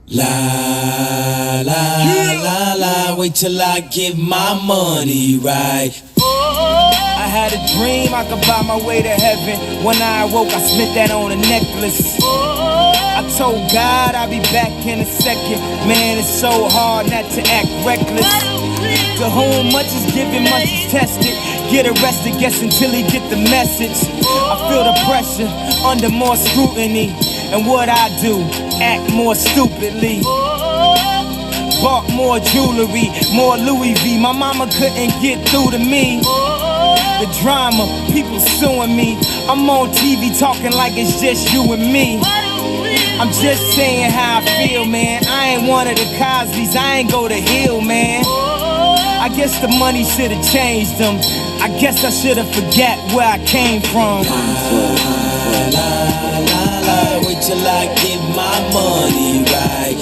La la la la, wait till I get my money right. I had a dream I could buy my way to heaven. When I awoke, I spent that on a necklace. I told God I'll be back in a second. Man, it's so hard not to act reckless. To whom much is given, much is tested. Get arrested, guess until he get the message. I feel the pressure under more scrutiny. And what I do, act more stupidly. Bought more jewelry, more Louis V. My mama couldn't get through to me. The drama, people suing me. I'm on TV talking like it's just you and me. I'm just saying how I feel, man. I ain't one of the Cosbys, I ain't go to Hill, man. I guess the money should've changed them. I guess I should've forgot where I came from. Wait till I get my money right.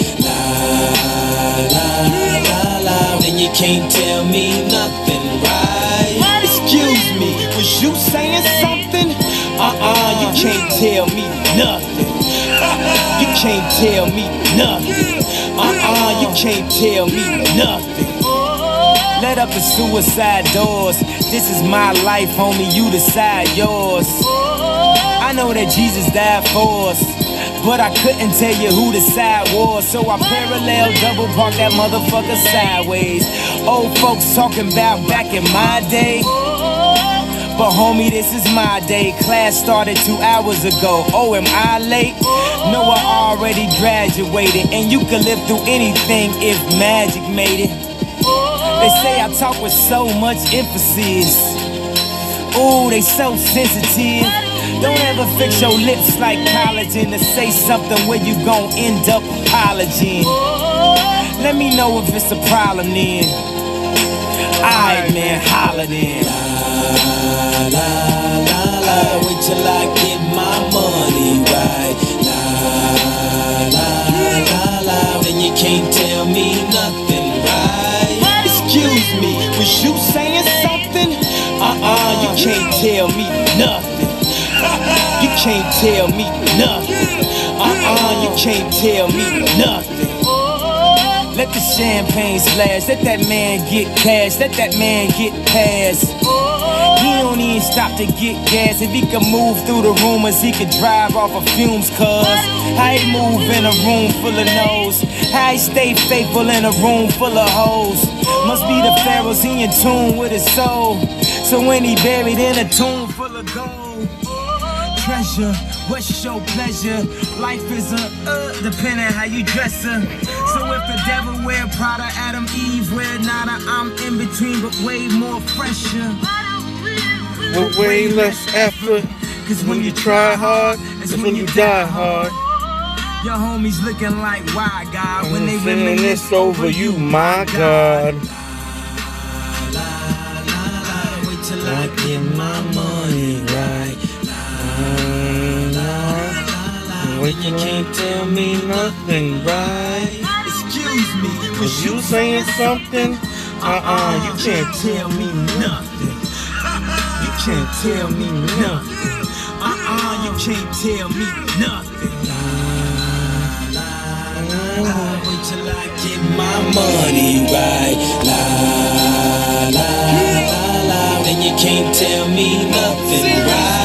La, then you can't tell me nothing, right? Excuse me, was you saying something? You can't tell me nothing. You can't tell me nothing. You can't tell me nothing. Let up the suicide doors. This is my life, homie, you decide yours. I know that Jesus died for us, but I couldn't tell you who the side was. So I parallel double park that motherfucker sideways. Old folks talking about back in my day, but homie, this is my day. Class started 2 hours ago. Oh, am I late? No, I already graduated. And you could live through anything if magic made it. They say I talk with so much emphasis. Ooh, they so sensitive. Don't ever fix your lips like collagen to say something where you gon' end up apologizing. Let me know if it's a problem then. Alright, man, holla then. La, wait till I get my money right. La, then you can't tell me nothing, right? Excuse me, was you saying something? You can't tell me nothing. You can't tell me nothing. You can't tell me nothing. Let the champagne splash, let that man get cash, let that man get past. He don't even stop to get gas. If he could move through the rumors, he could drive off of fumes, cuz how he move in a room full of no's, how he stay faithful in a room full of hoes. Must be the pharaohs, he in tune with his soul. So when he buried in a tomb full of gold, treasure, what's your pleasure? Life is a depending how you dress her. So if the devil wear Prada, Adam, Eve wear nada, I'm in between but way more fresher. With way less effort. Cause When you try hard, that's when you die hard. Your homies looking like why God when they reminisce over you, my God. Wait till I get my money right. When you can't tell me nothing, right? Excuse me, Was you saying something? You can't tell me nothing. You can't tell me nothing. You can't tell me nothing. Wait till I get my money right. La, then you can't tell me nothing, right?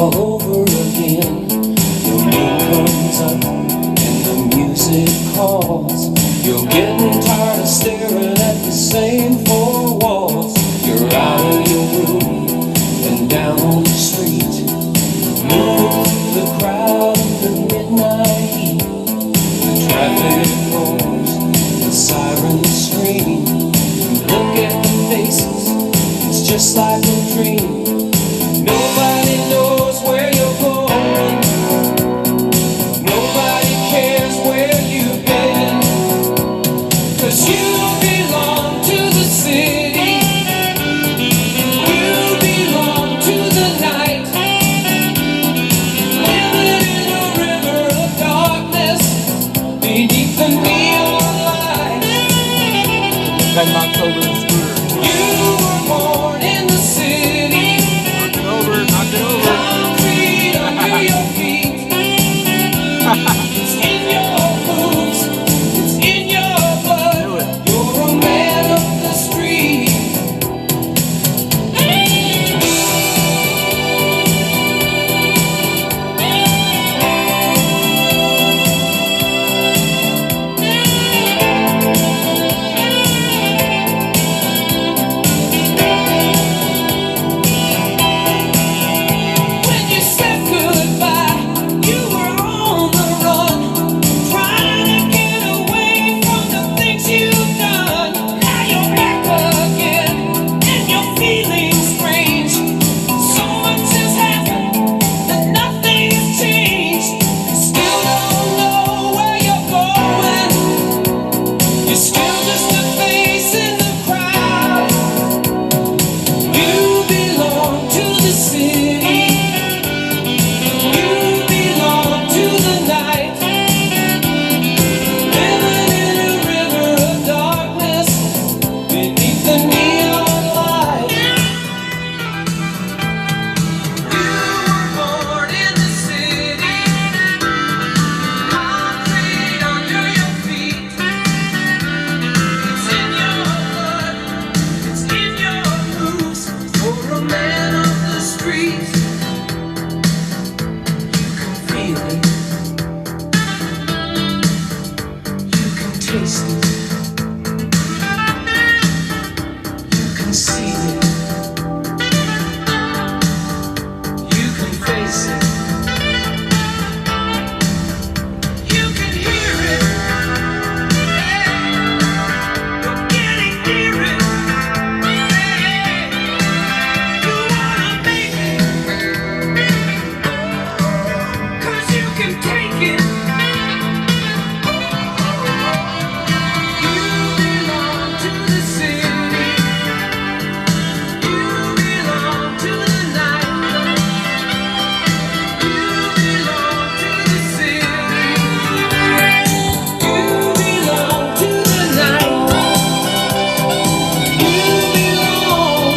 all over again. Your name comes up and the music calls. You're getting tired of staring at the same four walls. You're out of your room and down on the street, moving through the crowd in the midnight heat. The traffic roars, the sirens scream. You look at the faces, it's just like a dream. Nobody knows where you're going. Nobody cares where you've been. 'Cause you belong to the city. You belong to the night. Living in a river of darkness beneath the neon light. That knocks over the scooter. You were born in the city. Knock it over. Concrete under your feet. It's in your moves. It's in your blood. You're a man of the street. When you said goodbye, you were on the run, trying to get away from the things you've done. Now you're back again, and you're feeling strange. So much has happened, and nothing's changed. You still don't know where you're going. You're still just a face in the crowd. You belong to the city. You belong to the night. Living in a river of darkness beneath the neon light. You were born in the city. Concrete under your feet. It's in your blood. It's in your moves. For a man of the street, you can feel it. You can taste it. You can see it. You can face it. You can hear it. You're getting near it. You wanna make it. 'Cause you can take it. You belong to the city. You belong to the night. You belong to the city. You belong to the night. You belong.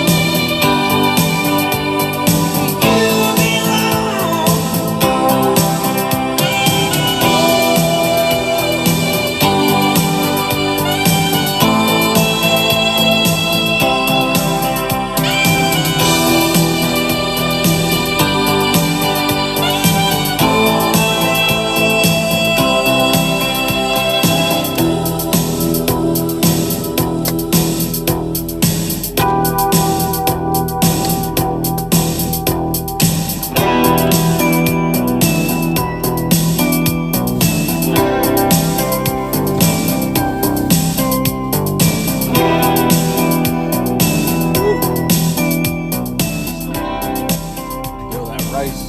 Yo, that rice.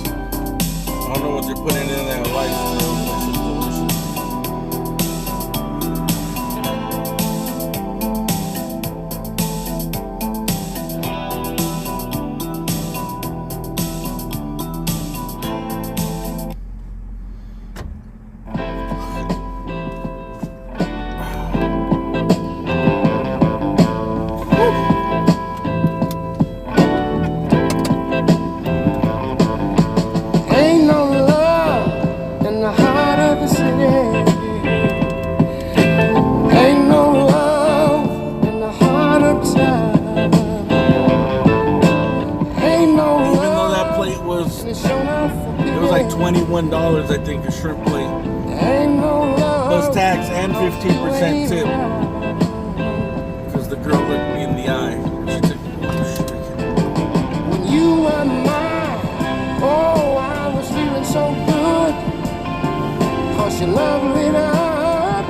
I don't know what they're putting in that rice. This is delicious. Ain't no love in the heart of was And it's shown up for it was like $21, I think, a shrimp plate. Ain't no love. Plus tax and 15% tip. Because the girl looked me in the eye. She took When you were mine, oh, I was feeling so good. Cause you loved it up,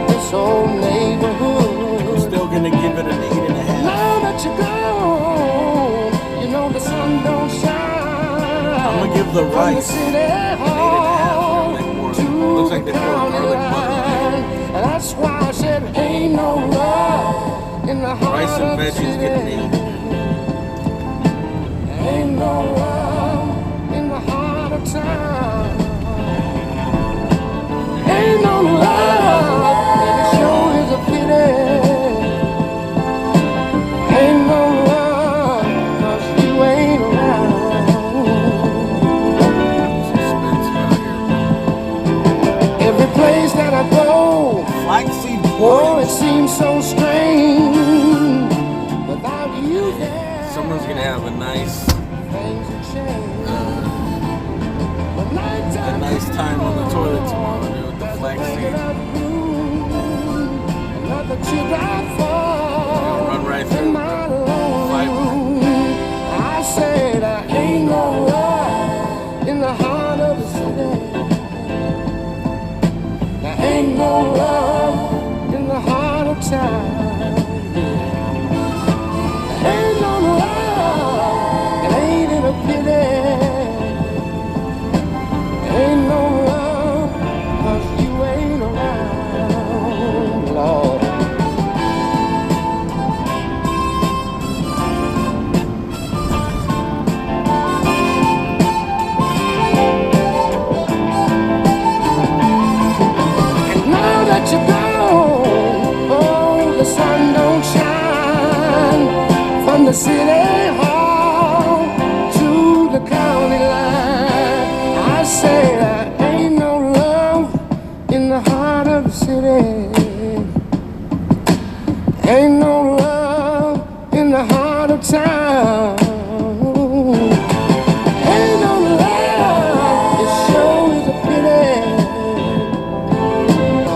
this old neighborhood. I'm still gonna give it an 8.5. Now that you're gone, you know the sun don't shine. I'm gonna give the rice an 8.5. Looks like they poured garlic butter. And that's why I said, ain't no love in the heart Rice and of the veggies city. get an 8. Ain't no love in the heart of town. Ain't no love, and it sure is a pity. Ain't no love, 'cause you ain't around. It's expensive out here. Every place that I go, Flaxseed oh, porridge. it seems so strange without you there. Someone's gonna have a nice Things have changed. But a nighttime nice time on the toilet tomorrow, dude, with the Take flaxseed. it up, another teardrop fall Run right in through my the lonely fiber. room. I said there ain't no love in the heart of the city. There ain't no love in the heart of town. There ain't no love, it ain't in a pity. Ain't no love, 'cause you ain't around, Lord. And now that you're gone, oh, the sun don't shine from the city hall to the county line. I say there ain't no love in the heart of the city. Ain't no love in the heart of town. Ain't no love, it sure is a pity. Oh,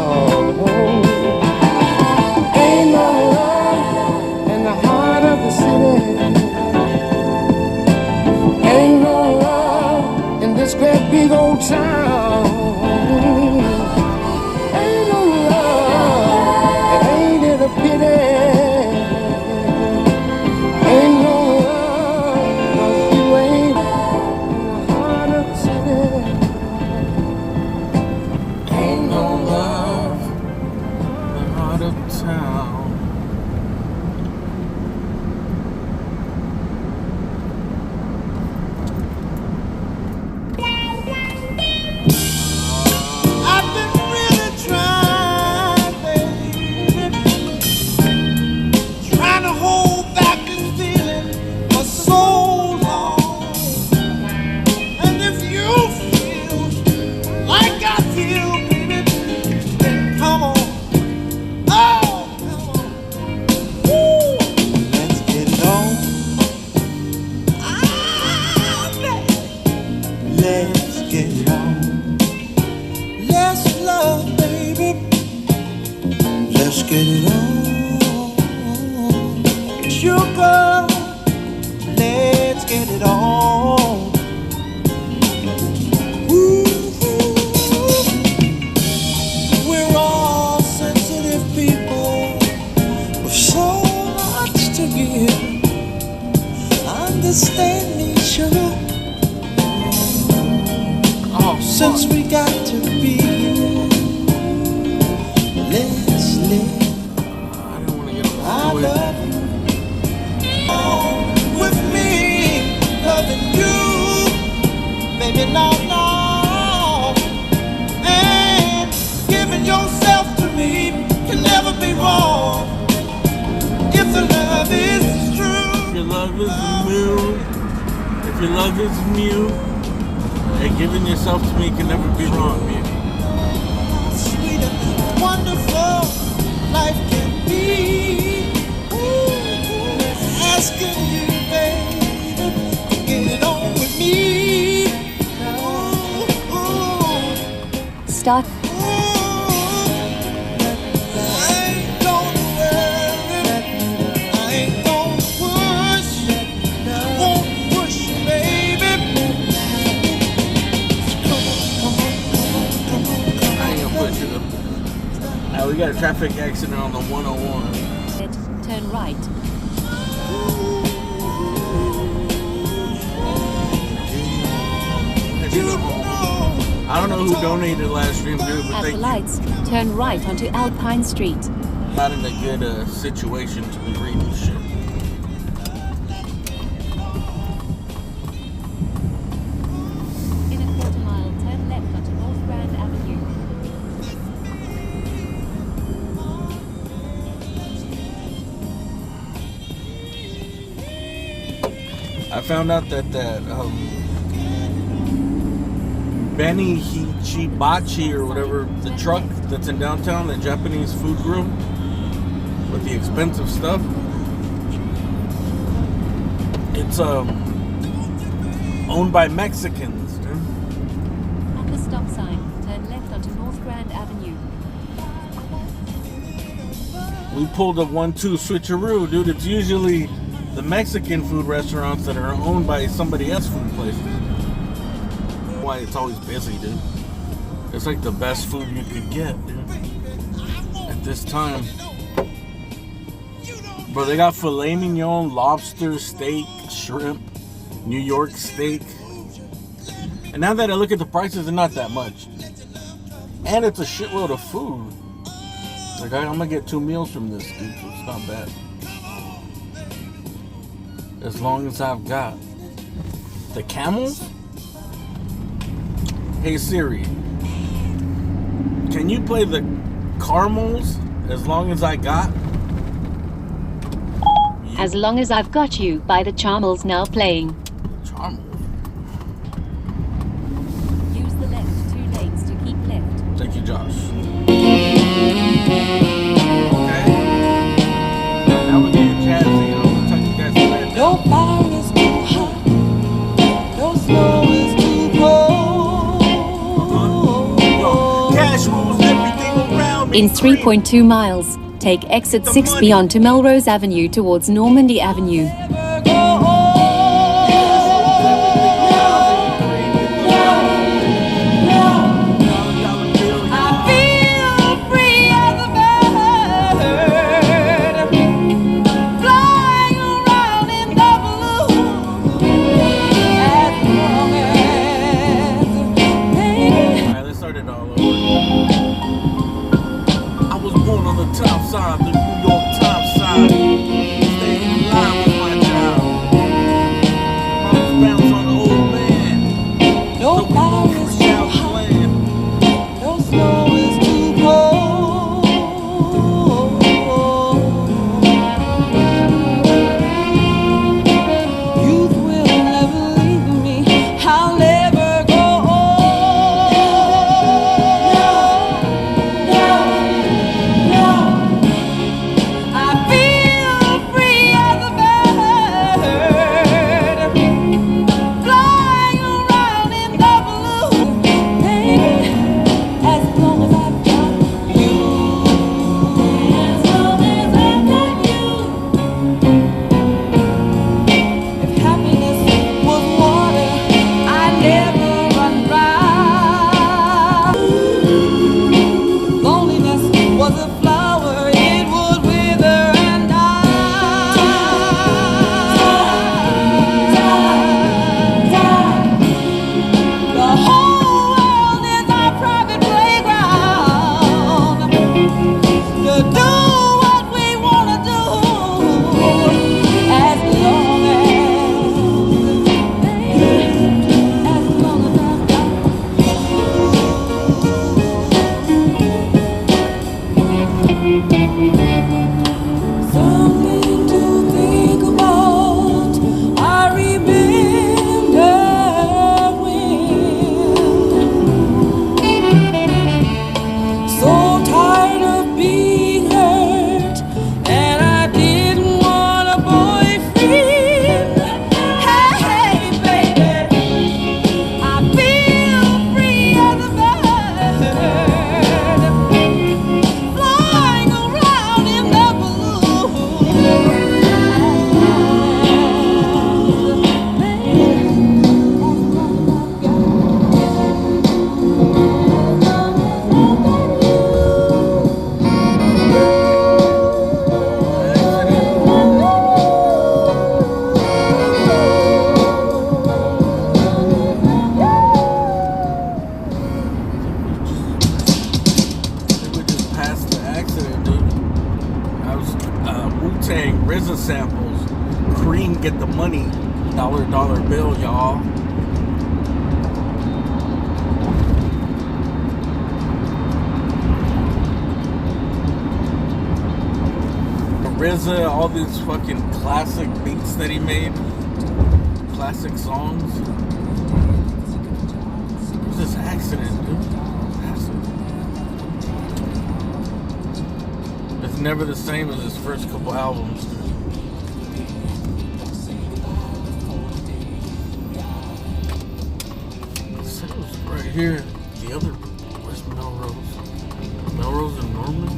ain't no love in the heart of the city. Ain't no love in this great big old town. Ain't no love, it ain't it a pity. Ain't no love, 'cause you ain't in the heart of the city. Ain't no love. Out of town. I've been really trying, baby, trying to hold back this feeling for so long. And if you feel like I feel, baby, then come on. Oh, come on. Woo. Let's get it on. Baby. Let's get it on. Let's love, baby. Let's get it on. Sugar, let's get it on. Ooh, we're all sensitive people with so much to give. Understand each other. Oh, Since we got to be here, let's live. I didn't want to get on I the toilet. love you. With me, loving you, baby, no, no. And giving yourself to me can never be wrong. If the love is true. If your love is new, if your love is new, and giving yourself to me can never be wrong, man. Sweet and wonderful life can be. Ooh, asking you, baby, get it on with me. start. We got a traffic accident on the 101. Turn right. I don't know who donated last stream, dude, but At thank the you. lights, turn right onto Alpine Street. Not in a good situation to be reading shit. In a quarter mile, turn left onto North Grand Avenue. I found out that Benny Hichibachi or whatever, the truck that's in downtown, the Japanese food room with the expensive stuff, it's owned by Mexicans, dude. At the stop sign, turn left onto North Grand Avenue. We pulled a 1-2 switcheroo, dude. It's usually the Mexican food restaurants that are owned by somebody else's food places. Why it's always busy, dude. It's like the best food you could get, dude. At this time. Bro, they got filet mignon, lobster, steak, shrimp, New York steak. And now that I look at the prices, they're not that much. And it's a shitload of food. Like, I'm gonna get 2 meals from this, dude, so it's not bad. As long as I've got the camels. Hey Siri, can you play the caramels as long as I got? As long as I've got you by the Charmels now playing. Caramels. Use the left 2 lanes to keep left. Thank you, Josh. Okay. Now we're getting jazzy. I'm gonna tuck you guys in. No fire is too hot, no snow is too cold. Yo, cash rules everything around me. In 3.2 miles, take exit 6B onto Melrose Avenue towards Normandy Avenue. Never go home. I feel free as a bird, flying around in the blue. As long as, Alright, let's start it all over. I was born on the top side, the New York top side. Staying alive with my child. Mama's bounce on the old man. no So we fire gon' is freak too out the hot, land. no snow is too cold. Youth will never leave me. I'll never go old. I feel free as a bird, flying around in the blue. Baby, as long as I've got you, as long as I've got you. If happiness was water, I'd never run dry. Loneliness was a flower, it would wither and die. The whole world is our private playground to do what we wanna do, as long as samples. Cream get the money. Dollar bill, y'all. RZA, all these fucking classic beats that he made. Classic songs. There's this accident, dude. It's never the same as his first couple albums, dude. It was right here. The other, where's Melrose? Melrose and Norman?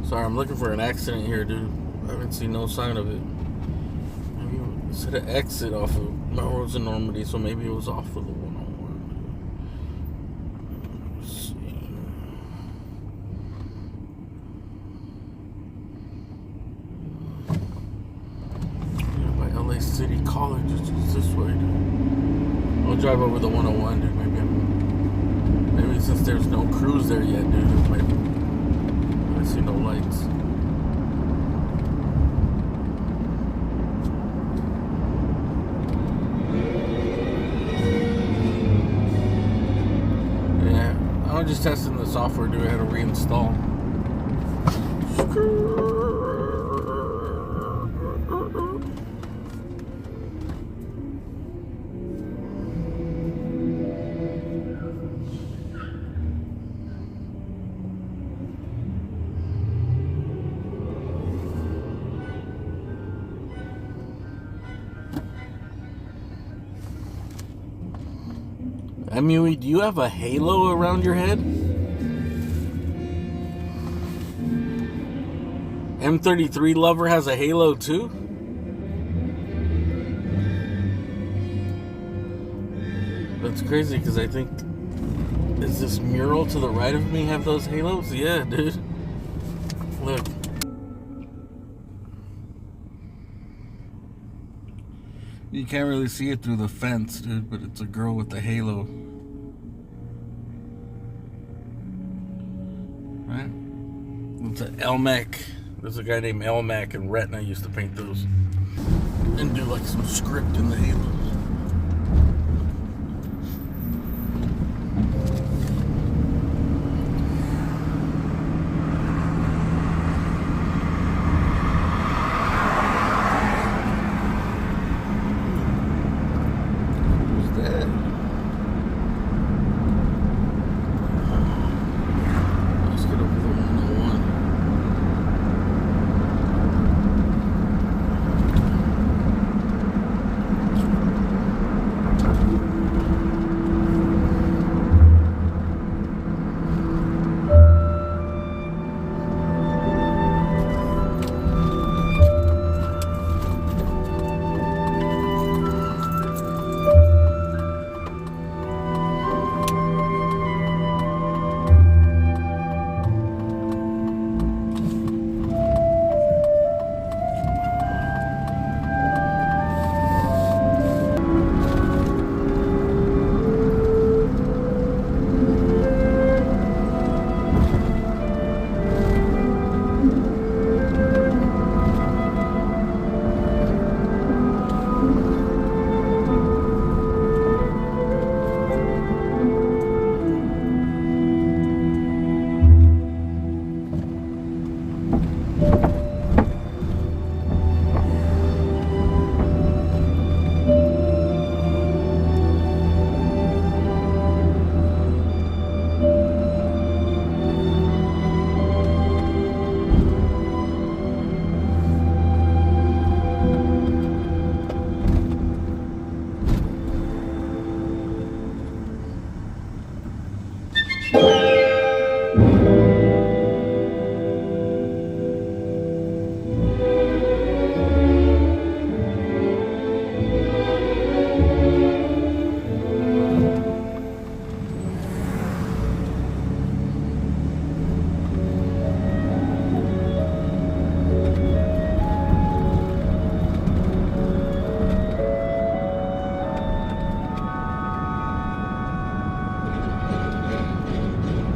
Sorry, I'm looking for an accident here, dude. I haven't seen no sign of it. Maybe it said an exit off of Melrose and Normandy, so maybe it was off of the 101. Let's see. Yeah, by LA City College, it's this way, dude. I'll drive over the 101, dude. Maybe since there's no crews there yet, dude, it might. I see no lights. Yeah, I'm just testing the software, dude. I had to reinstall. Emily, do you have a halo around your head? M33 Lover has a halo too? That's crazy because I think, is this mural to the right of me have those halos? Yeah, dude. Look. You can't really see it through the fence, dude, but it's a girl with a halo. Right? It's an Elmac. There's a guy named Elmac, and Retina used to paint those and do like some script in the halos.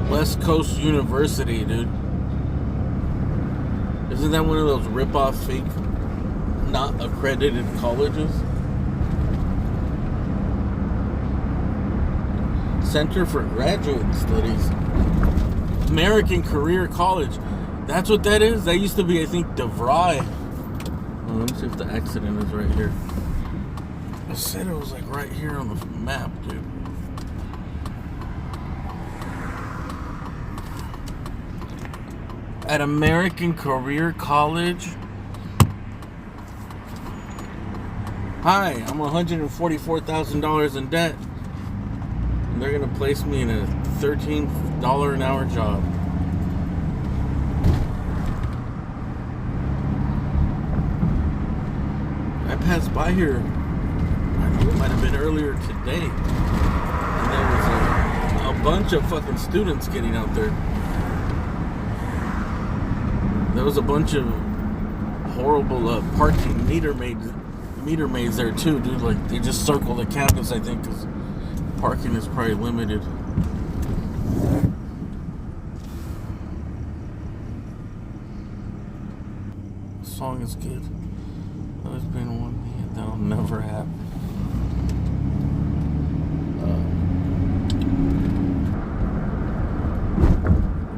West Coast University, dude. Isn't that one of those rip-off fake, not accredited colleges? Center for Graduate Studies. American Career College. That's what that is? That used to be, I think, DeVry. Oh, let me see if the accident is right here. I said it was like right here on the map, dude. At American Career College. Hi, I'm $144,000 in debt. And they're going to place me in a $13 an hour job. I passed by here, I think it might have been earlier today. And there was a bunch of fucking students getting out there. There was a bunch of horrible parking meter maids there too, dude. Like, they just circle the campus, I think, because parking is probably limited. The song is good. There's been one thing that'll never happen.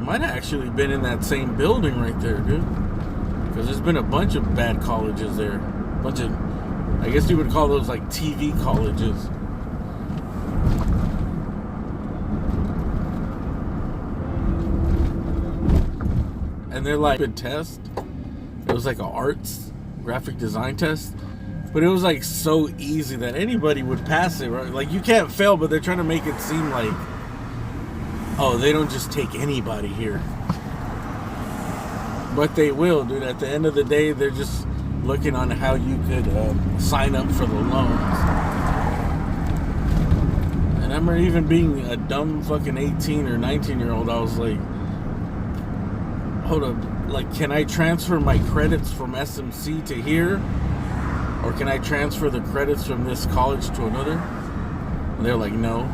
Might have actually been in that same building right there, dude. Because there's been a bunch of bad colleges there. Bunch of, I guess you would call those like TV colleges. And they're like a test. It was like an arts graphic design test. But it was like so easy that anybody would pass it, right? Like, you can't fail, but they're trying to make it seem like, oh, they don't just take anybody here. But they will, dude. At the end of the day, they're just looking on how you could sign up for the loans. And I remember even being a dumb fucking 18 or 19-year-old, I was like, hold up, like, can I transfer my credits from SMC to here? Or can I transfer the credits from this college to another? And they're like, no.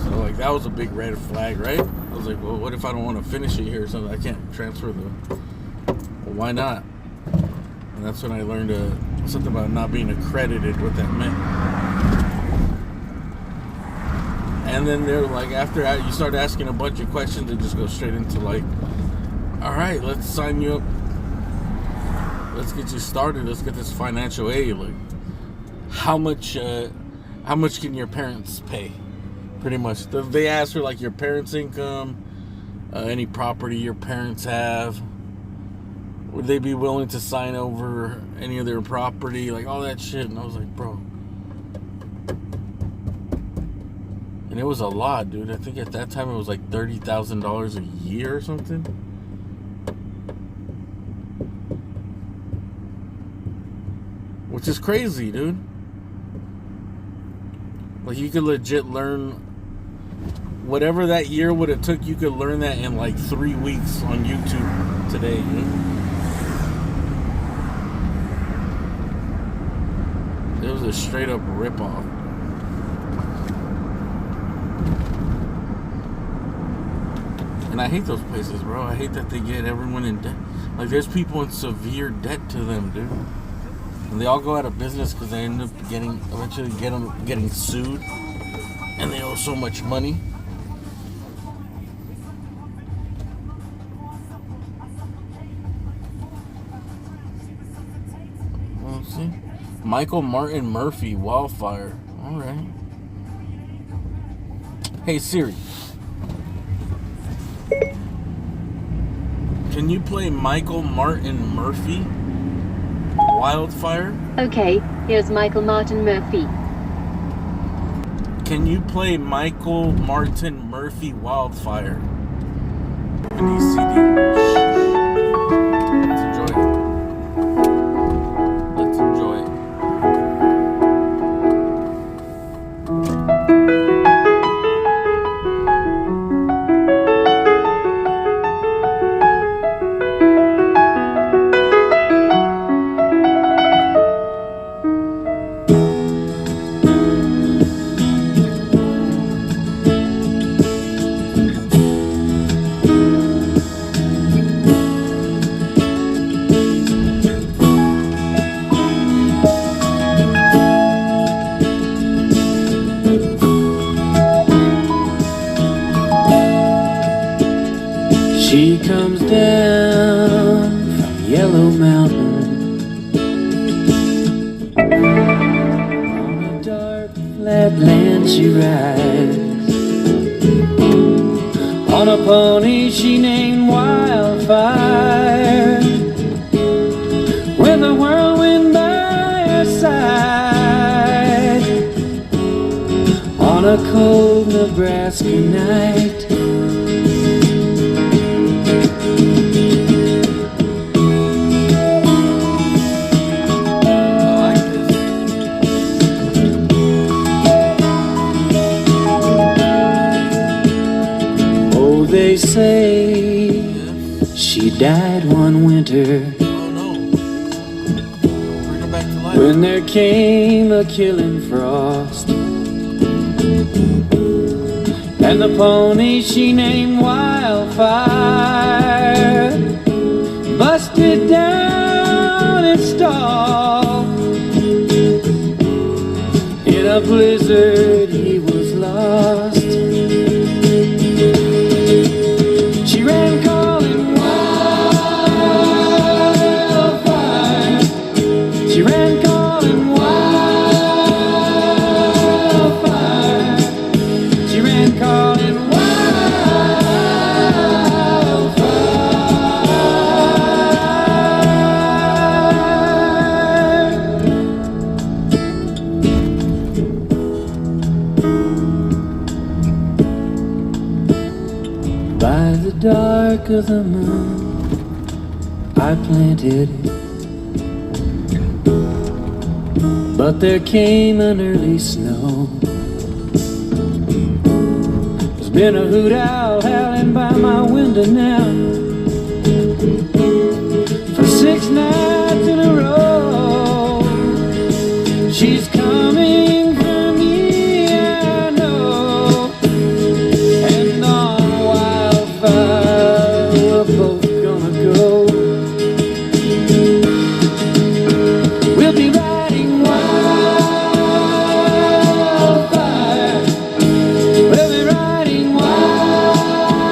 So, like, that was a big red flag, right? I was like, well, what if I don't want to finish it here or something? I can't transfer the... Well, why not? And that's when I learned something about not being accredited, what that meant. And then they're like, after that, you start asking a bunch of questions, they just go straight into like, all right, let's sign you up. Let's get you started. Let's get this financial aid. Like, how much can your parents pay? Pretty much. They ask for like your parents' income, any property your parents have. Would they be willing to sign over any of their property? Like, all that shit. And I was like, bro. And it was a lot, dude. I think at that time it was like $30,000 a year or something. Which is crazy, dude. Like, you could legit learn whatever that year would have took, you could learn that in like 3 weeks on YouTube today, dude. It was a straight up ripoff. And I hate those places, bro. I hate that they get everyone in debt. Like, there's people in severe debt to them, dude. And they all go out of business because they end up eventually getting sued. And they owe so much money. Well, let's see. Michael Martin Murphy, Wildfire. Alright. Hey Siri. Can you play Michael Martin Murphy, Wildfire? Okay, here's Michael Martin Murphy. Can you play Michael Martin Murphy, Wildfire? Any CD? Let's enjoy it. Let's enjoy it. down from Yellow Mountain. On a dark flat land she rides, on a pony she named Wildfire, with a whirlwind by her side. On a cold Nebraska night, they say she died one winter, when there came a killing frost, and the pony she named Wildfire busted down its stall. In a blizzard he was lost. She ran calling wildfire. She ran calling wildfire. She ran calling by the dark of the moon, I planted it, but there came an early snow. There's been a hoot owl howling by my window now for 6 nights in a row. She's coming for me, I know, and on Wildfire we're both gonna go. We'll be riding wildfire. We'll be riding wildfire.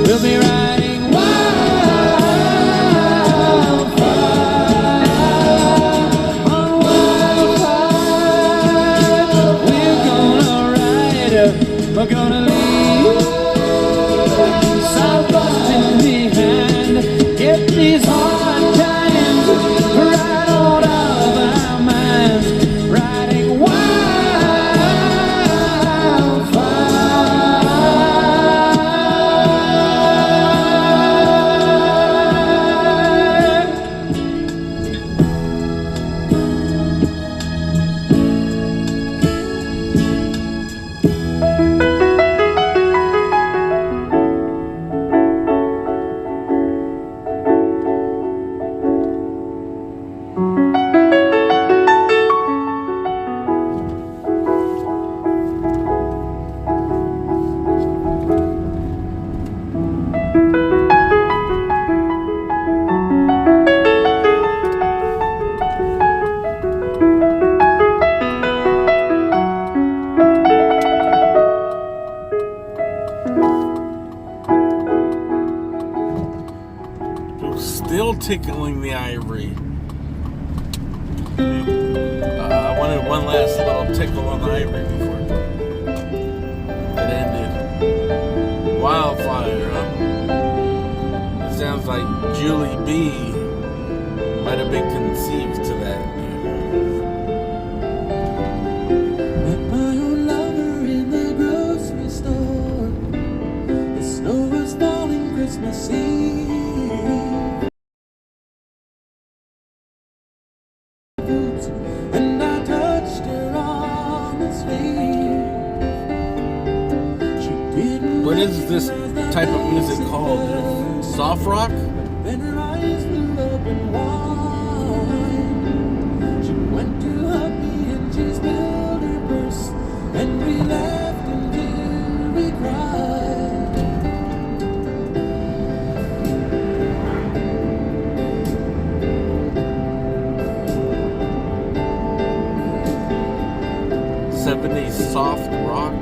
We'll be riding wildfire. On wildfire, we're gonna ride. We're gonna leave South Boston behind. Get these hard times right out of our minds. Riding wildfire. Still tickling the ivory. I wanted one last little tickle on the ivory before it ended. Wildfire, huh? It sounds like Julie B might have been conceived to that. Met my old lover in the grocery store. The snow was falling Christmas Eve. And I touched her on the sleeve. She didn't. What is this type of music called? Soft rock? Then her eyes filled up in wine. She went to hug me and she spilled her purse. And we laughed until we cried. '70s soft rock?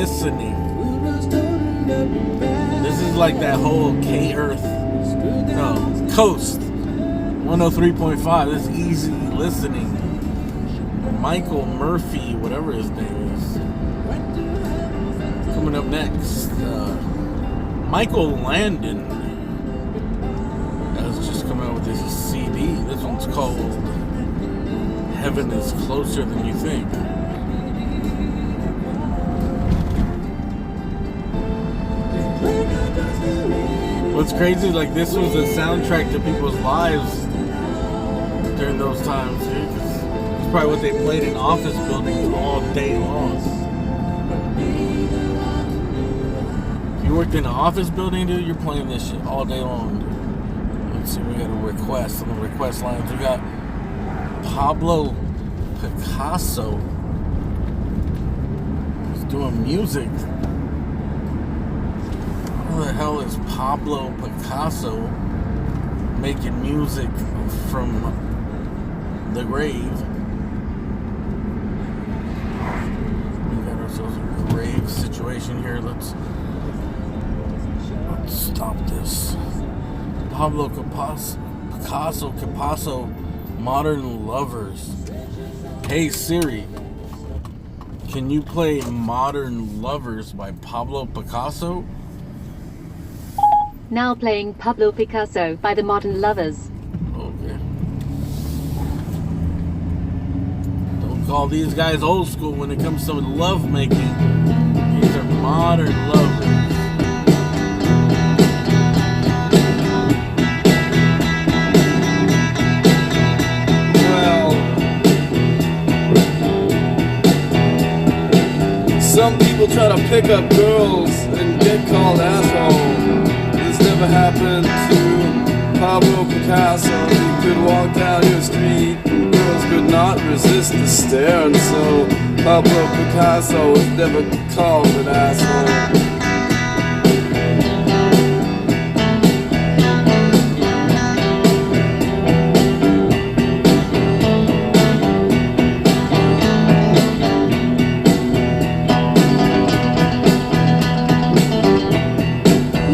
listening. This is like that whole Coast 103.5. This is easy listening. Michael Murphy, whatever his name is. Coming up next, Michael Landon has just come out with this CD. This one's called Heaven is Closer Than You Think. What's crazy, like this was a soundtrack to people's lives during those times, dude. It's probably what they played in office buildings all day long. If you worked in an office building, dude, you're playing this shit all day long, dude. Let's see, we got a request on the request lines. We got Pablo Picasso. He's doing music. Who the hell is Pablo Picasso making music from the grave? We got ourselves a grave situation here. Let's stop this. Pablo Picasso, Modern Lovers. Hey Siri, can you play Modern Lovers by Pablo Picasso? Now playing Pablo Picasso by the Modern Lovers. Okay. Don't call these guys old school when it comes to love making. These are modern lovers. Some people try to pick up girls and get called asshole. This never happened to Pablo Picasso. He could walk down your street and girls could not resist the stare. And so Pablo Picasso was never called an asshole.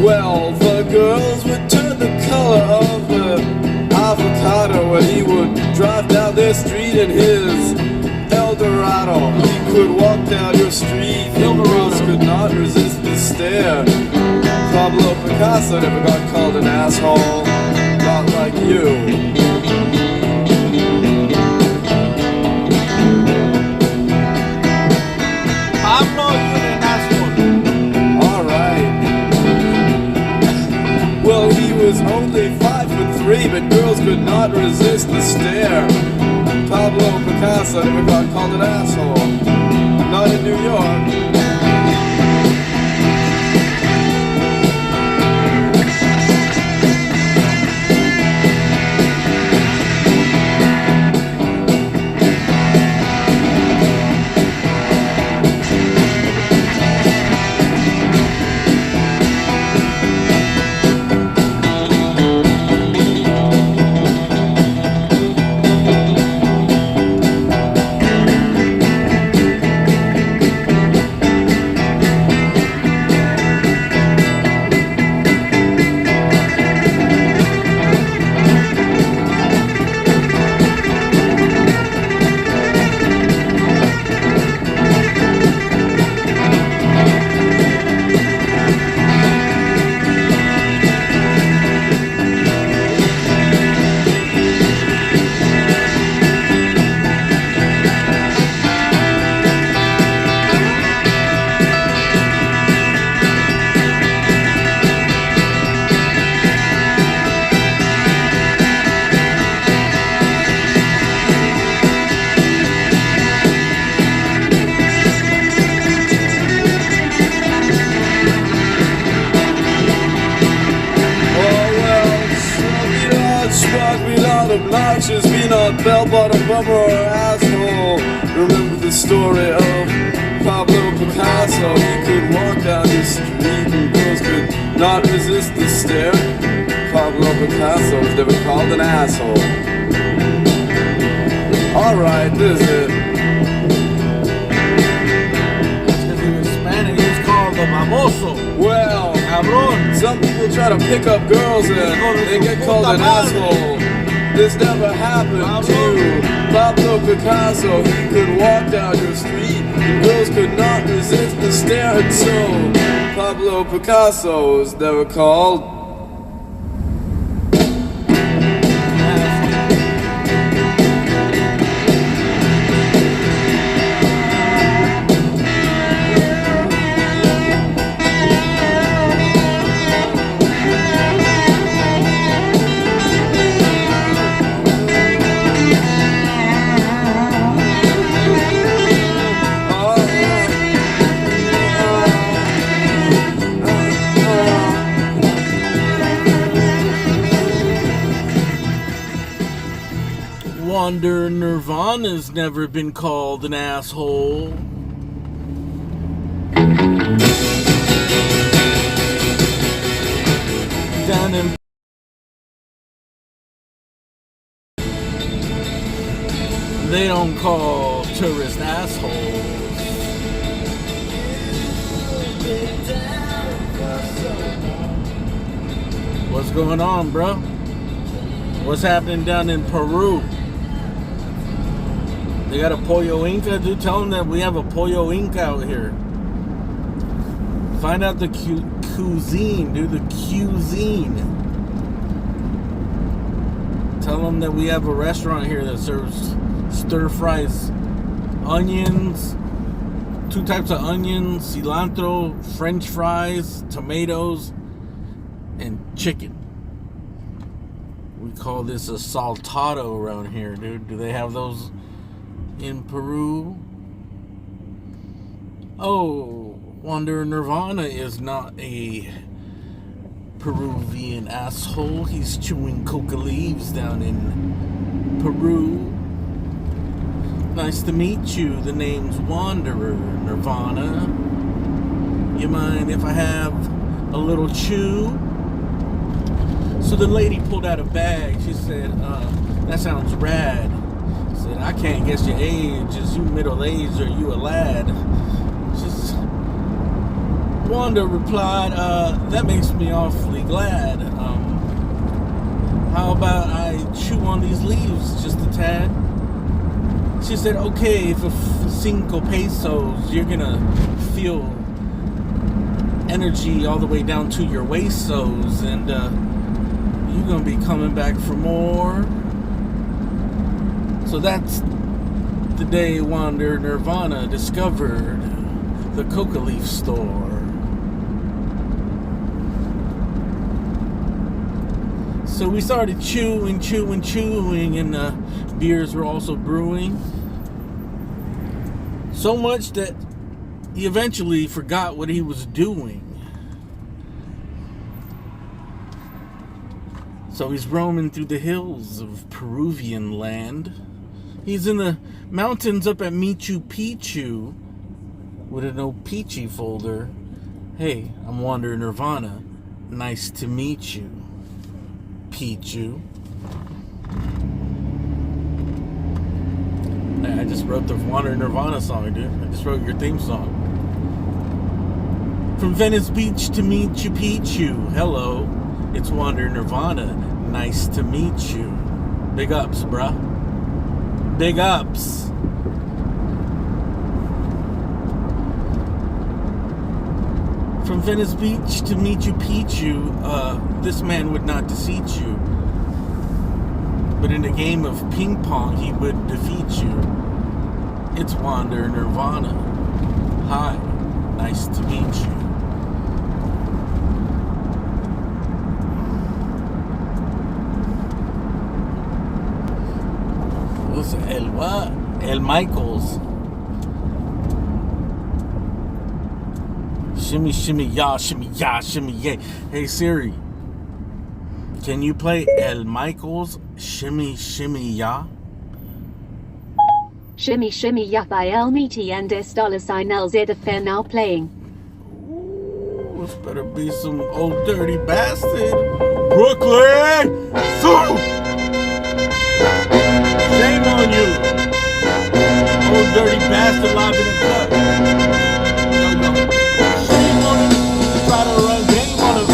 Well, the girls would turn the color of the avocado when he would drive down their street in his Eldorado. He could walk down your street and girls could not resist the stare. Pablo Picasso never got called an asshole, not like you. Pablo, you're an asshole. Alright. Well, he was only 5'3", but girls could not resist the stare. Pablo Picasso never got called an asshole. Not in New York. Obnoxious, be not bell-bottom bummer or asshole. Remember the story of Pablo Picasso. He could walk down the street and girls could not resist the stare. Pablo Picasso was never called an asshole. Alright, this is it. Because he was Spanish. Some people try to pick up girls and they get called an asshole. This never happened to Pablo Picasso. He could walk down your street and girls could not resist the stare. And so Pablo Picasso was never called. Wonder Nirvana's never been called an asshole. Down in they don't call tourists assholes. What's going on, bro? What's happening down in Peru? They got a Pollo Inca, dude. Tell them that we have a Pollo Inca out here. Find out the cuisine, dude. The cuisine. Tell them that we have a restaurant here that serves stir fries, onions, 2 types of onions, cilantro, French fries, tomatoes, and chicken. We call this a saltado around here, dude. Do they have those in Peru? Oh, Wonder Nirvana is not a Peruvian asshole. He's chewing coca leaves down in Peru. Nice to meet you. The name's Wanderer Nirvana. You mind if I have a little chew? So the lady pulled out a bag. She said, that sounds rad. Said, I can't guess your age. Is you middle-aged or you a lad? Just Wanda replied, that makes me awfully glad. How about I chew on these leaves just a tad? She said, okay, for 5 pesos, you're gonna feel energy all the way down to your waist-os, and you're gonna be coming back for more. So that's the day Wonder Nirvana discovered the coca leaf store. So we started chewing, and beers were also brewing. So much that he eventually forgot what he was doing. So he's roaming through the hills of Peruvian land. He's in the mountains up at Machu Picchu with an old peachy folder. Hey, I'm Wonder Nirvana. Nice to meet you, Pichu. I just wrote the Wonder Nirvana song, dude. I just wrote your theme song. From Venice Beach to Machu Picchu. Hello, it's Wonder Nirvana. Nice to meet you. Big ups, bruh. Big ups. From Venice Beach to Machu Picchu, this man would not deceive you. But in a game of ping pong, he would defeat you. It's Wonder Nirvana. Hi, nice to meet you. What's El what? El Michaels. Shimmy, shimmy, ya, shimmy, yay. Hey Siri, can you play El Michaels Shimmy, Shimmy, Ya? Shimmy Shimmy Ya by El Miti and $LZ now playing. Ooh, this better be some old dirty bastard. Brooklyn! Shame on you! Old dirty bastard live in the club. Yo. Shame on him. Try to run game on him.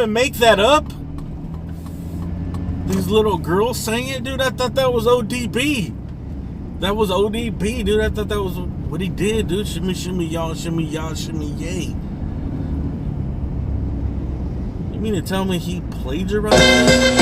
even make that up? These little girls sang it, dude. I thought that was ODB. That was ODB, dude. I thought that was what he did, dude. Shimmy, shimmy, y'all, shimmy, yay. You mean to tell me he plagiarized it?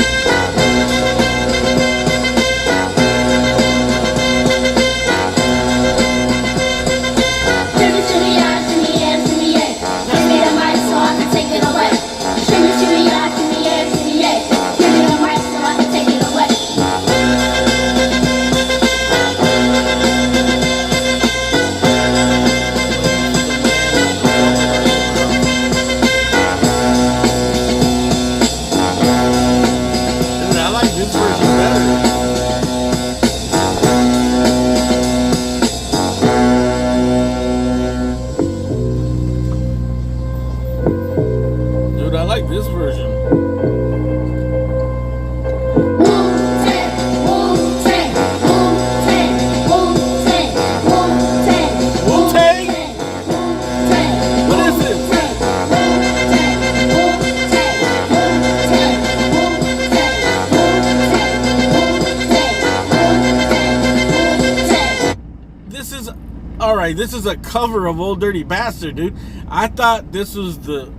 This is a cover of Old Dirty Bastard, dude. I thought this was the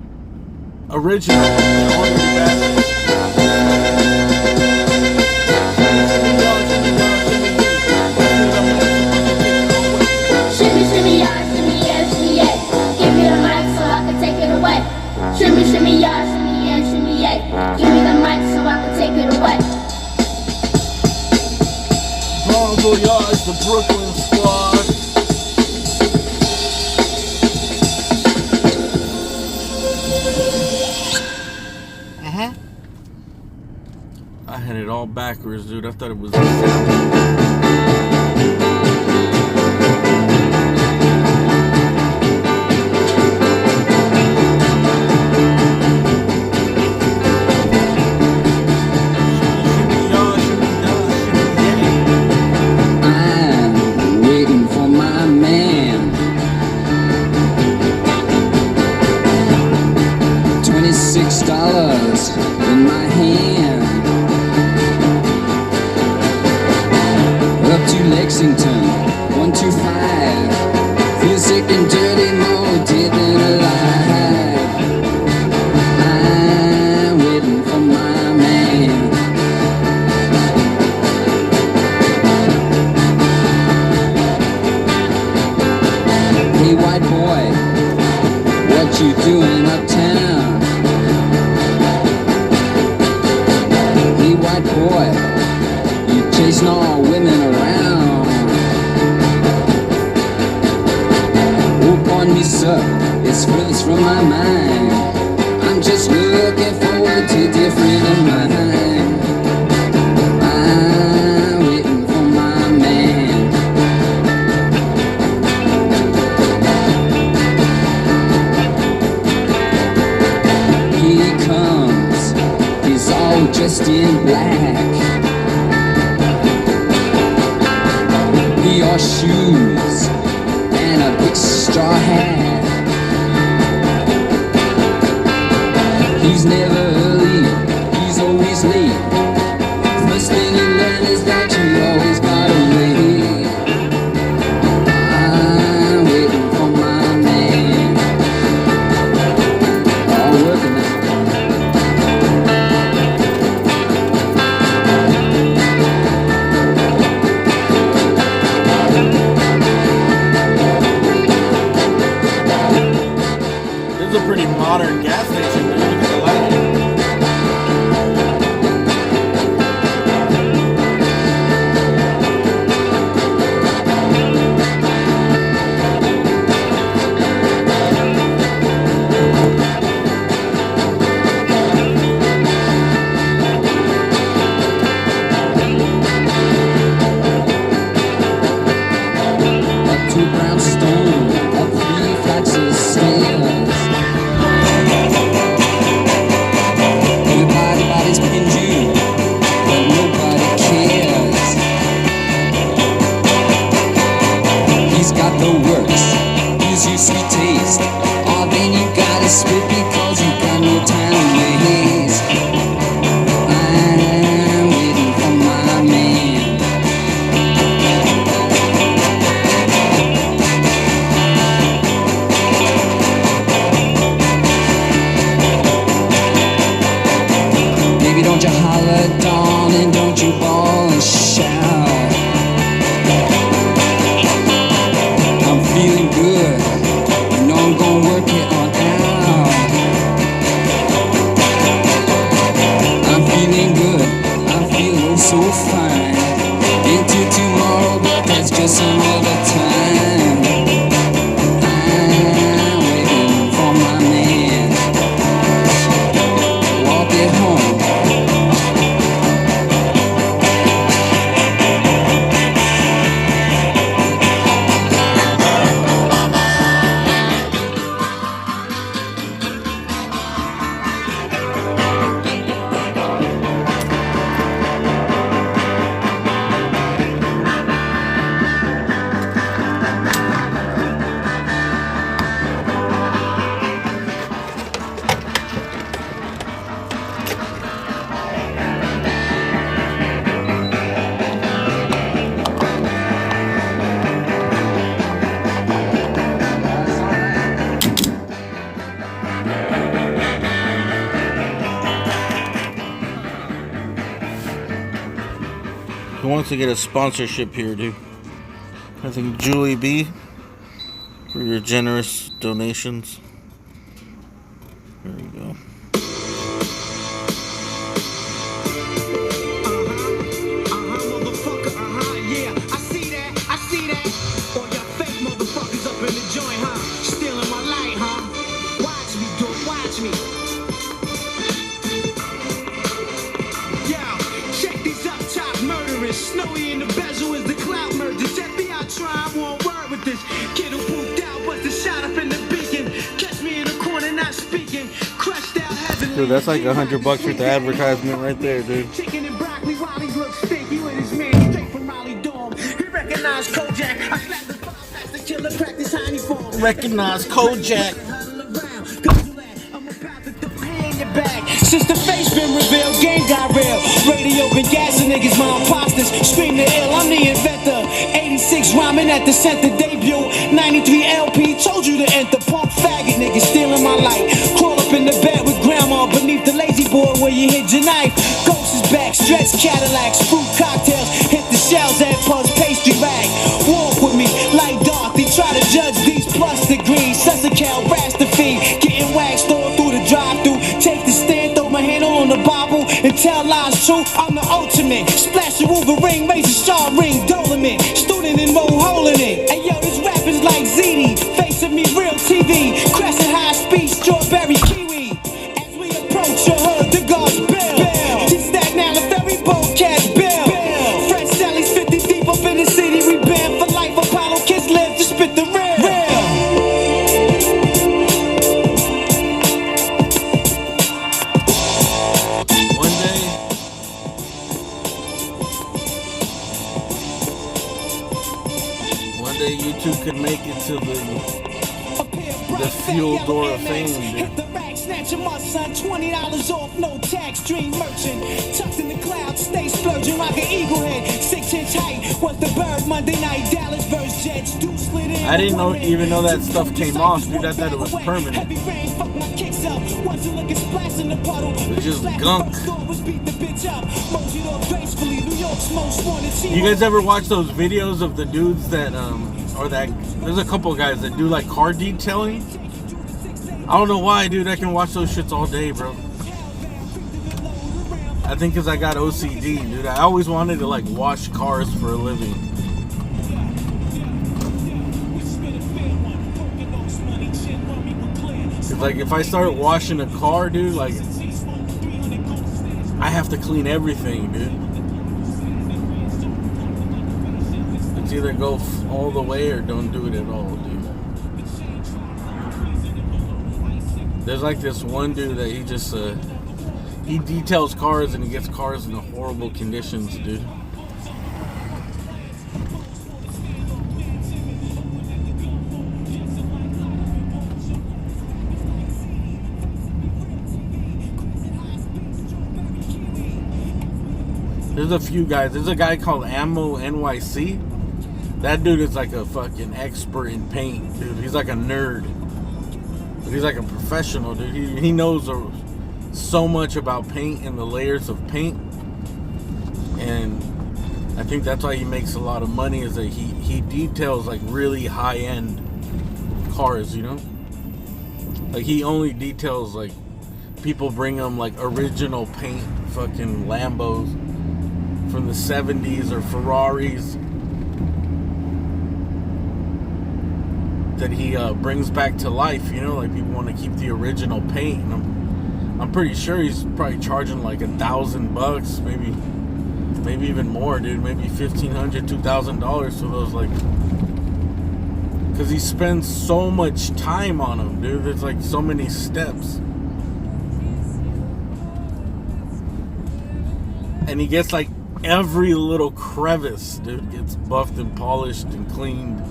original Old Dirty Bastard. Shimmy, shimmy, yeah, shimmy, yeah. Give me the mic so I can take it away. Shimmy, shimmy, yeah, shimmy, yeah. Give me the mic so I can take it away. Bon voyage, the Brooklyn Squad. I had it all backwards, dude. I thought it was the sound. Don't you holler, darling, don't you bawl and shout. I'm feeling good, you know I'm gonna work it on out. I'm feeling good, I'm feeling so fine. Into tomorrow, but that's just another time. I'm waiting for my man. Walk it home. Who wants to get a sponsorship here, dude? I think Julie B. for your generous donations. There we go. Motherfucker, yeah, I see that. All y'all fake motherfuckers up in the joint, huh? Stealing my light, huh? Watch me, dude, watch me. Yo, check these up top murderers. Snowy in the bezel is the clout mergers. FBI trying won't word with this. Kid who pooped out, was the shot up in the beacon. Catch me in the corner, not speaking. Crushed out heavenly. Dude, that's like $100 worth of advertisement right there, dude. Chicken and broccoli while he looks stinky with his man straight from Raleigh Dorm. He recognized Kojak. I slapped the five past the killer, practice hiney form. Recognize Kojak. I'm about to throw hand in your back. Since the face been revealed, game got real. Radio been gassing niggas, my imposters. Scream the ill, I'm the inventor. 86 rhyming at the center debut. 93 LP, told you to enter. Punk faggot niggas stealing my light. Crawl up in the bed with grandma beneath the lazy boy where you hid your knife. Ghost is back, stretch Cadillacs, fruit cocktails. Hit the shells at Puzz pastry bag. Walk with me like Dorothy. Try to judge these plus degrees. Sessacal, Rastafy. Getting waxed all through the drive-thru. Take the stand, throw my hand on the Bible and tell lies true. I'm the ultimate. Splash the Wolverine, razor star ring, Dolomit. Student in Mo holding it. Hey yo, this rap is like ZD. Face of me, real TV. Crescent high speed, strawberry kiwi. As we approach your hood, the guards bill. This that now, the ferry boat cash bill. Fred Sally's 50 deep up in the city. We banned for life. Apollo kids live to spit the real. One day you two could make it to the fuel door of fame, dude. Hit the rack, snatching my son, $20 off, no tax, dream merchant. Tucked in the clouds, stay splurging like an eagle head. 6-inch height, was the bird Monday night, Dallas versus Jets. I didn't even know that stuff came off, dude. I thought it was permanent. Heavy rain, fuck my kicks up. Wasn't looking splash in the puddle. It's just gunk. You guys ever watch those videos of the dudes that, there's a couple guys that do like car detailing? I don't know why, dude. I can watch those shits all day, bro. I think because I got OCD, dude. I always wanted to like wash cars for a living. Cause like if I start washing a car, dude, like I have to clean everything, dude. It's either go all the way or don't do it at all, dude. There's like this one dude that he just he details cars and he gets cars in horrible conditions, dude. There's a few guys. There's a guy called Ammo NYC. That dude is like a fucking expert in paint, dude. He's like a nerd. But he's like a professional, dude. He knows so much about paint and the layers of paint, and I think that's why he makes a lot of money, is that he details like really high-end cars, you know? Like he only details like people bring him like original paint fucking Lambos from the 70s or Ferraris that he brings back to life, you know? Like people want to keep the original paint, and I'm pretty sure he's probably charging like $1,000, maybe even more, dude. Maybe $1,500, $2,000 for those, like, because he spends so much time on them, dude. There's like so many steps, and he gets like every little crevice, dude, gets buffed and polished and cleaned.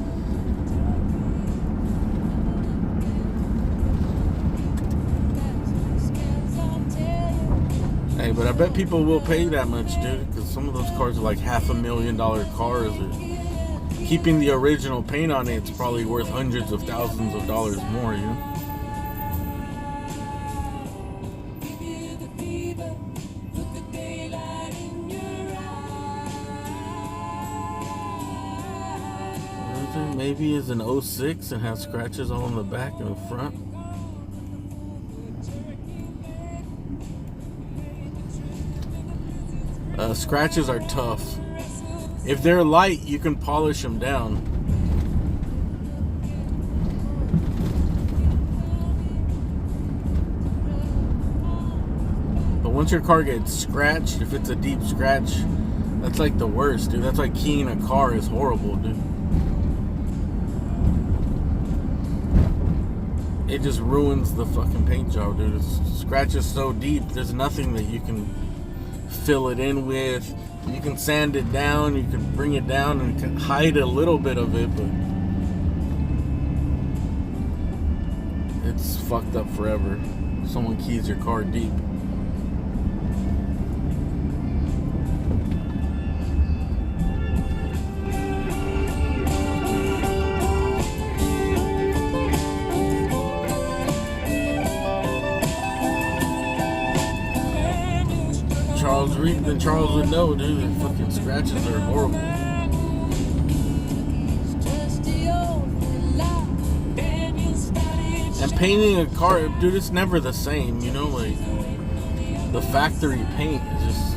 Hey, but I bet people will pay that much, dude, because some of those cars are like $500,000 cars. Keeping the original paint on it, it's probably worth hundreds of thousands of dollars more, you know? Maybe it's an 06 and has scratches all in the back and the front. Scratches are tough. If they're light, you can polish them down. But once your car gets scratched, if it's a deep scratch, that's like the worst, dude. That's like keying a car is horrible, dude. It just ruins the fucking paint job, dude. The scratch is so deep, there's nothing that you can fill it in with. You can sand it down, you can bring it down and can hide a little bit of it, but it's fucked up forever. Someone keys your car deep. Then Charles would know, dude. The fucking scratches are horrible. And painting a car, dude, it's never the same, you know? Like, the factory paint is just...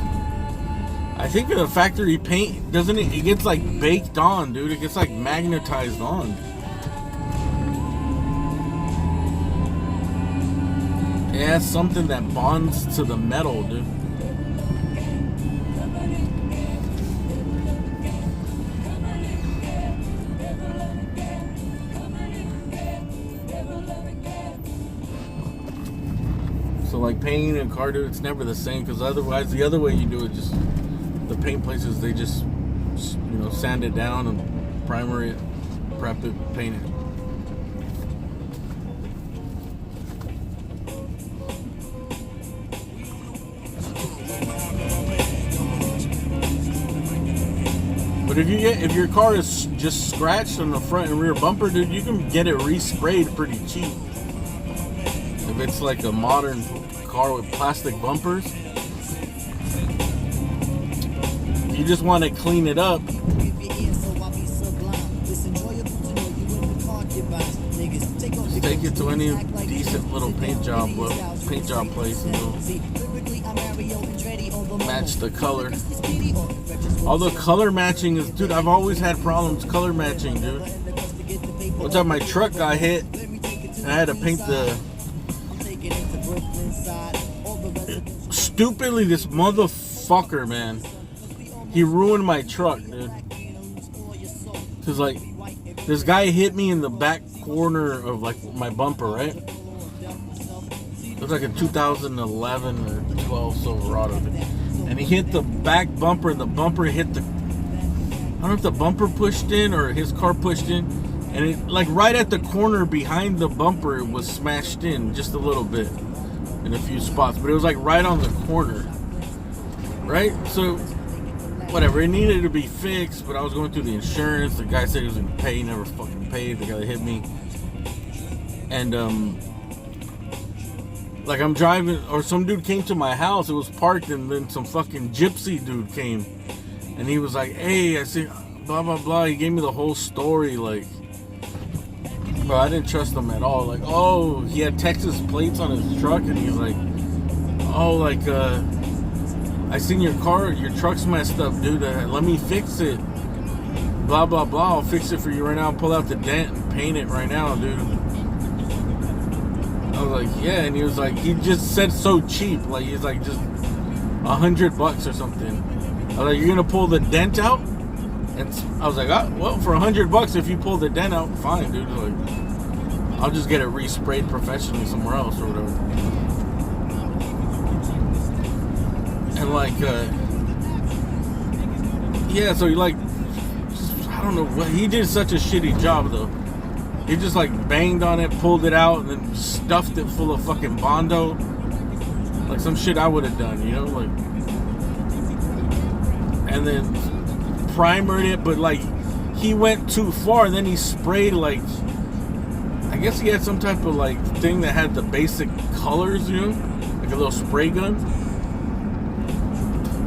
I think the factory paint, doesn't it? It gets like baked on, dude. It gets like magnetized on. It has something that bonds to the metal, dude. So like painting a car, dude, it's never the same, because otherwise the other way you do it, just the paint places, they just, you know, sand it down and primer it, prep it, paint it. But if your car is just scratched on the front and rear bumper, dude, you can get it resprayed pretty cheap. If it's like a modern car with plastic bumpers, you just want to clean it up. Just take it to any decent little paint job place and they'll match the color. Although color matching is, dude, I've always had problems color matching, dude. One time my truck got hit and I had to paint the... Stupidly, this motherfucker, man, he ruined my truck, dude. Cause like, this guy hit me in the back corner of like my bumper, right? It was like a 2011 or 12 Silverado, dude. And he hit the back bumper, and the bumper hit the... I don't know if the bumper pushed in or his car pushed in, and it, like right at the corner behind the bumper, it was smashed in just a little bit in a few spots, but it was like right on the corner, right? So whatever, it needed to be fixed, but I was going through the insurance. The guy said he was gonna pay, never fucking paid. The guy that hit me, and Like I'm driving, or some dude came to my house. It was parked, and then some fucking gypsy dude came, and he was like, "Hey, I see, blah blah blah." He gave me the whole story, like, bro, I didn't trust him at all. Like, oh, he had Texas plates on his truck, and he's like, "Oh, like, I seen your truck's messed up, dude. Let me fix it. Blah blah blah. I'll fix it for you right now. Pull out the dent and paint it right now, dude." I was like, yeah, and he was like, he just said so cheap, like he's like just $100 or something. I was like, you're gonna pull the dent out? And I was like, well, for $100, if you pull the dent out, fine, dude. Like, I'll just get it resprayed professionally somewhere else or whatever. And like, yeah, so he like, I don't know what, he did such a shitty job though. He just like banged on it, pulled it out, and then stuffed it full of fucking Bondo. Like some shit I would have done, you know? Like, and then primered it, but like he went too far, and then he sprayed like, I guess he had some type of like thing that had the basic colors, you know? Like a little spray gun.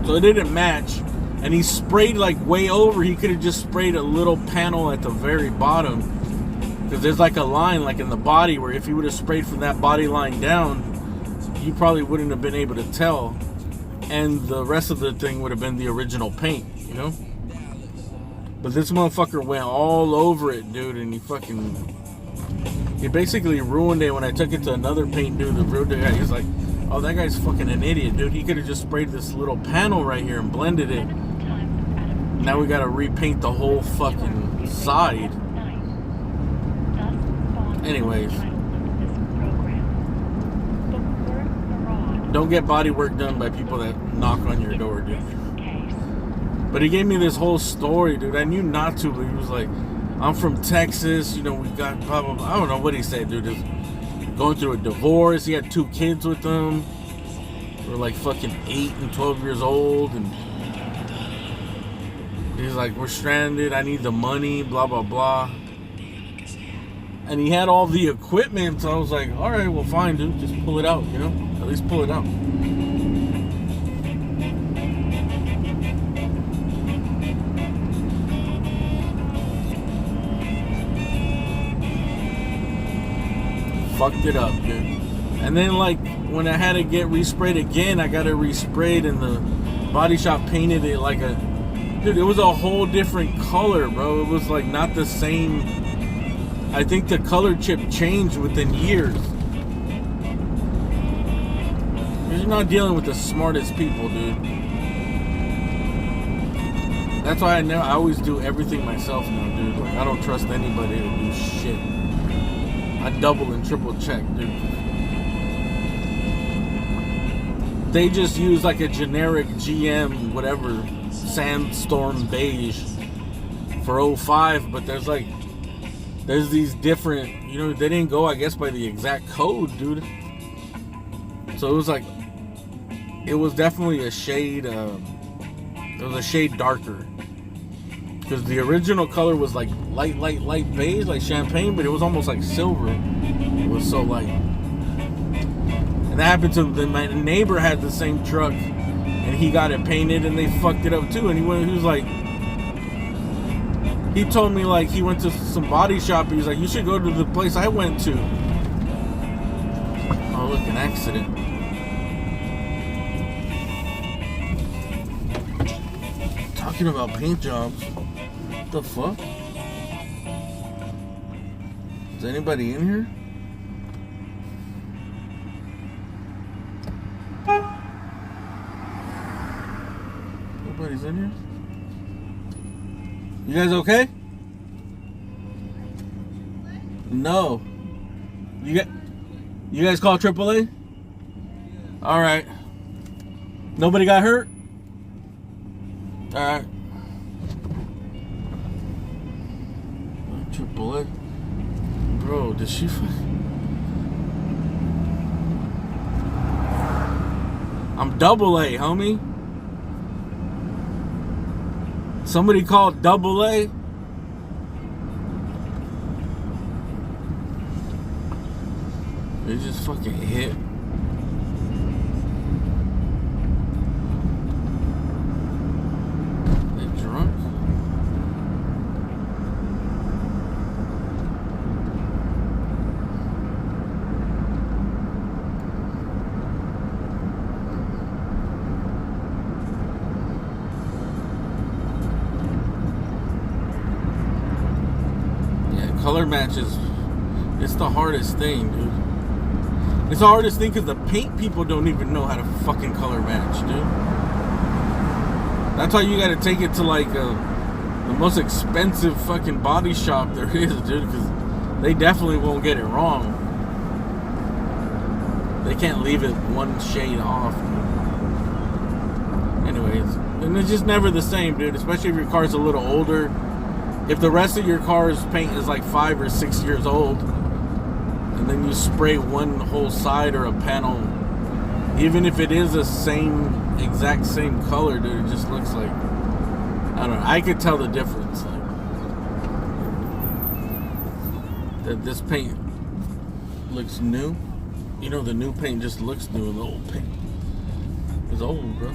So it didn't match. And he sprayed like way over. He could have just sprayed a little panel at the very bottom. Because there's like a line like in the body where if you would have sprayed from that body line down, you probably wouldn't have been able to tell. And the rest of the thing would have been the original paint, you know? But this motherfucker went all over it, dude, and he basically ruined it. When I took it to another paint dude, the real guy, he's like, oh, that guy's fucking an idiot, dude. He could have just sprayed this little panel right here and blended it. Now we gotta repaint the whole fucking side. Anyways, don't get body work done by people that knock on your door, dude. But he gave me this whole story, dude. I knew not to, but he was like, I'm from Texas, you know, we got blah, blah, blah. I don't know what he said, dude. Just going through a divorce. He had 2 kids with him. They were like fucking 8 and 12 years old. And he's like, we're stranded. I need the money, blah, blah, blah. And he had all the equipment, so I was like, all right, well, fine, dude. Just pull it out, you know? At least pull it out. Fucked it up, dude. And then, like, when I had to get resprayed again, I got it resprayed, and the body shop painted it like a... Dude, it was a whole different color, bro. It was, like, not the same... I think the color chip changed within years. You're not dealing with the smartest people, dude. That's why I always do everything myself now, dude. Like, I don't trust anybody to do shit. I double and triple check, dude. They just use like a generic GM, whatever, Sandstorm Beige for 05, but there's these different, you know, they didn't go, I guess, by the exact code, dude. So it was like, it was definitely a shade, it was a shade darker. Because the original color was like light beige, like champagne, but it was almost like silver. It was so light. And that happened to them. My neighbor had the same truck, and he got it painted, and they fucked it up too. And he was like, he told me like he went to some body shop. He was like, you should go to the place I went to. Oh, look, an accident. Talking about paint jobs. What the fuck? Is anybody in here? Nobody's in here? You guys okay? No. You guys call AAA? All right. Nobody got hurt? All right. AAA. Bro, did she? I'm AA, homie. Somebody called AA. They just fucking hit. match it's the hardest thing, dude. It's the hardest thing because the paint people don't even know how to fucking color match, dude. That's why you gotta take it to like the most expensive fucking body shop there is, dude, because they definitely won't get it wrong. They can't leave it one shade off. Anyways, and it's just never the same, dude, especially if your car's a little older. If the rest of your car's paint is like 5 or 6 years old, and then you spray one whole side or a panel, even if it is the exact same color, dude, it just looks like, I don't know, I could tell the difference, like, that this paint looks new. You know, the new paint just looks new, and the old paint is old, bro.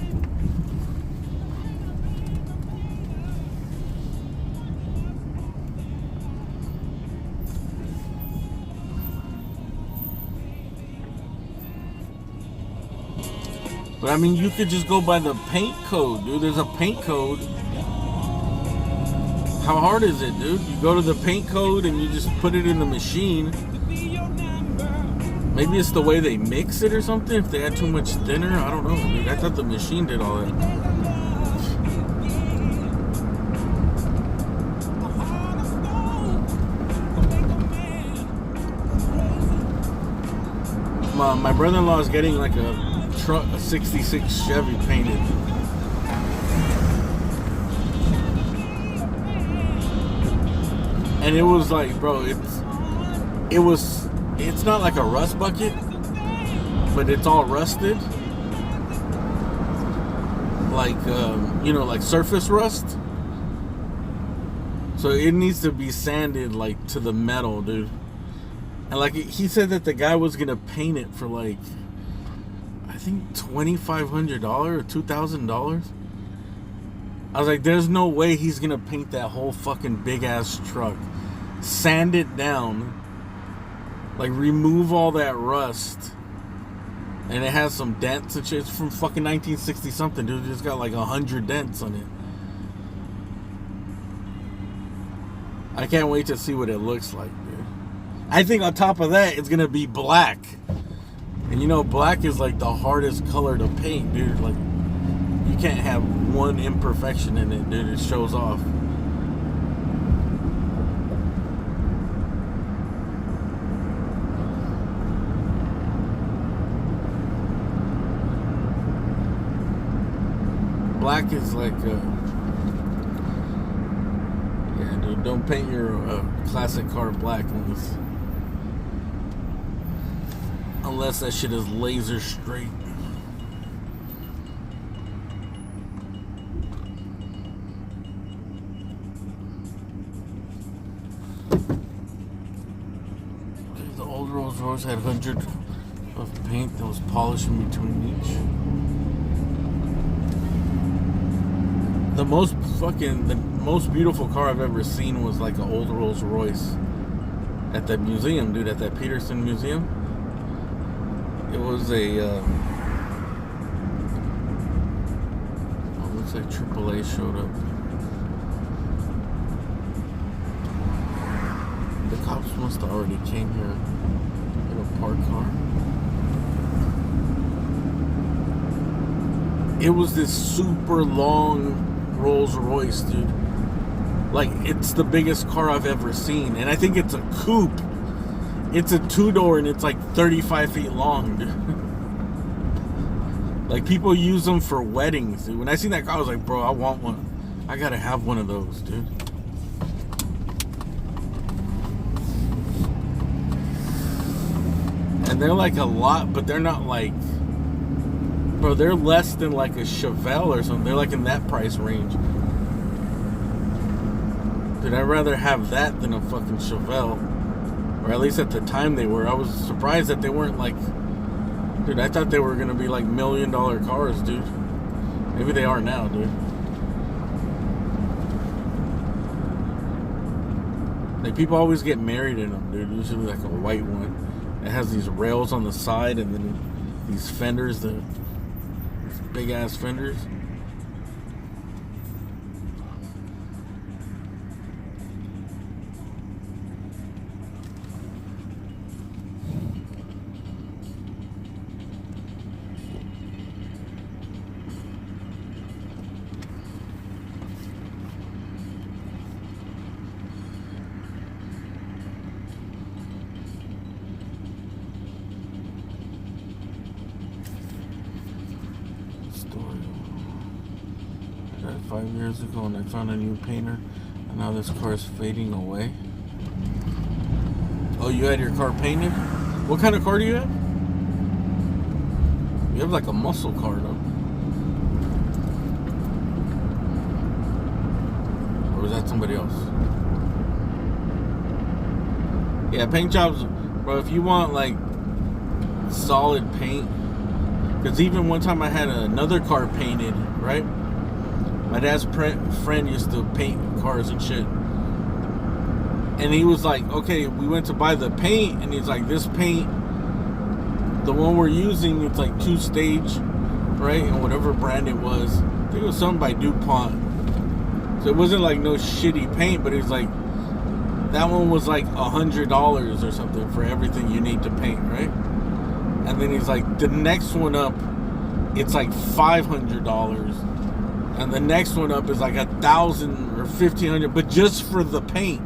But I mean, you could just go by the paint code, dude. There's a paint code. How hard is it, dude? You go to the paint code and you just put it in the machine. Maybe it's the way they mix it or something. If they add too much thinner, I don't know, dude. I thought the machine did all that. My brother-in-law is getting like a 66 Chevy painted. And it was like, bro, it's not like a rust bucket, but it's all rusted. Like, like surface rust. So it needs to be sanded like to the metal, dude. And like he said that the guy was gonna paint it for like, I think $2,500 or $2,000. I was like, there's no way he's gonna paint that whole fucking big ass truck, sand it down, like remove all that rust, and it has some dents and shit. It's from fucking 1960 something, dude. It's got like 100 dents on it. I can't wait to see what it looks like, dude. I think on top of that, it's gonna be black. And you know, black is like the hardest color to paint, dude. Like, you can't have one imperfection in it, dude. It shows off. Black is like, yeah, dude, don't paint your classic car black unless that shit is laser straight. The old Rolls Royce had 100 of paint that was polished in between each. The most beautiful car I've ever seen was like an old Rolls Royce at that museum, dude, at that Peterson Museum. It was a, looks like AAA showed up. The cops must have already came here in a parked car. It was this super long Rolls Royce, dude. Like, it's the biggest car I've ever seen. And I think it's a coupe. It's a 2-door and it's like 35 feet long, dude. Like, people use them for weddings, dude. When I seen that car, I was like, bro, I want one. I gotta have one of those, dude. And they're like a lot, but they're not like, bro, they're less than like a Chevelle or something. They're like in that price range. Dude, I'd rather have that than a fucking Chevelle. Or at least at the time they were. I was surprised that they weren't like, dude, I thought they were gonna be like $1 million cars, dude. Maybe they are now, dude. Like, people always get married in them, dude. Usually like a white one. It has these rails on the side and then these fenders, these big ass fenders. story. I died 5 years ago and I found a new painter, and now this car is fading away. Oh, you had your car painted? What kind of car do you have? You have like a muscle car, though. Or was that somebody else? Yeah, paint jobs, bro, if you want like solid paint, because even one time I had another car painted, right? My dad's friend used to paint cars and shit. And he was like, okay, we went to buy the paint, and he's like, this paint, the one we're using, it's like 2-stage, right? And whatever brand it was, I think it was something by DuPont. So it wasn't like no shitty paint, but he's like, that one was like $100 or something for everything you need to paint, right? And then he's like, the next one up, it's like $500, and the next one up is like $1,000 or $1,500, but just for the paint.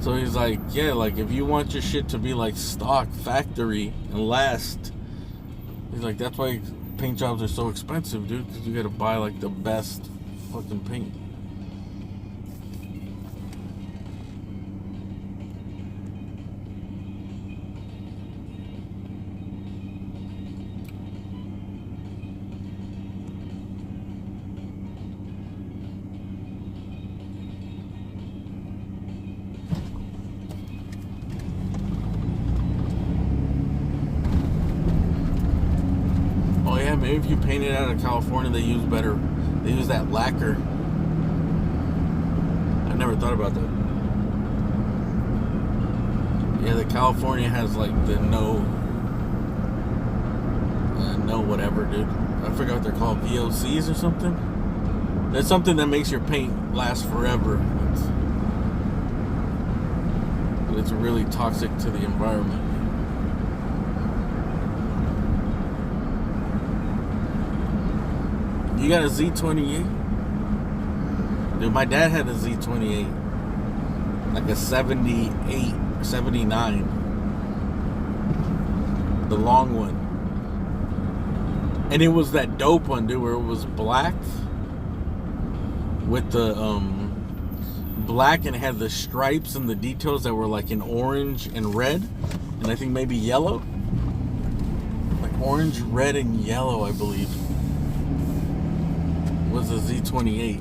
So he's like, yeah, like if you want your shit to be like stock factory and last, he's like, that's why paint jobs are so expensive, dude, because you gotta buy like the best fucking paint. Maybe if you paint it out of California, they use that lacquer. I never thought about that. Yeah, the California has like the no whatever, dude. I forgot what they're called, VOCs or something. There's something that makes your paint last forever. But it's really toxic to the environment. You got a Z28? Dude, my dad had a Z28. Like a 78, 79. The long one. And it was that dope one, dude, where it was black. With the, black, and it had the stripes and the details that were like in orange and red. And I think maybe yellow. Like orange, red, and yellow, I believe. Was a Z28.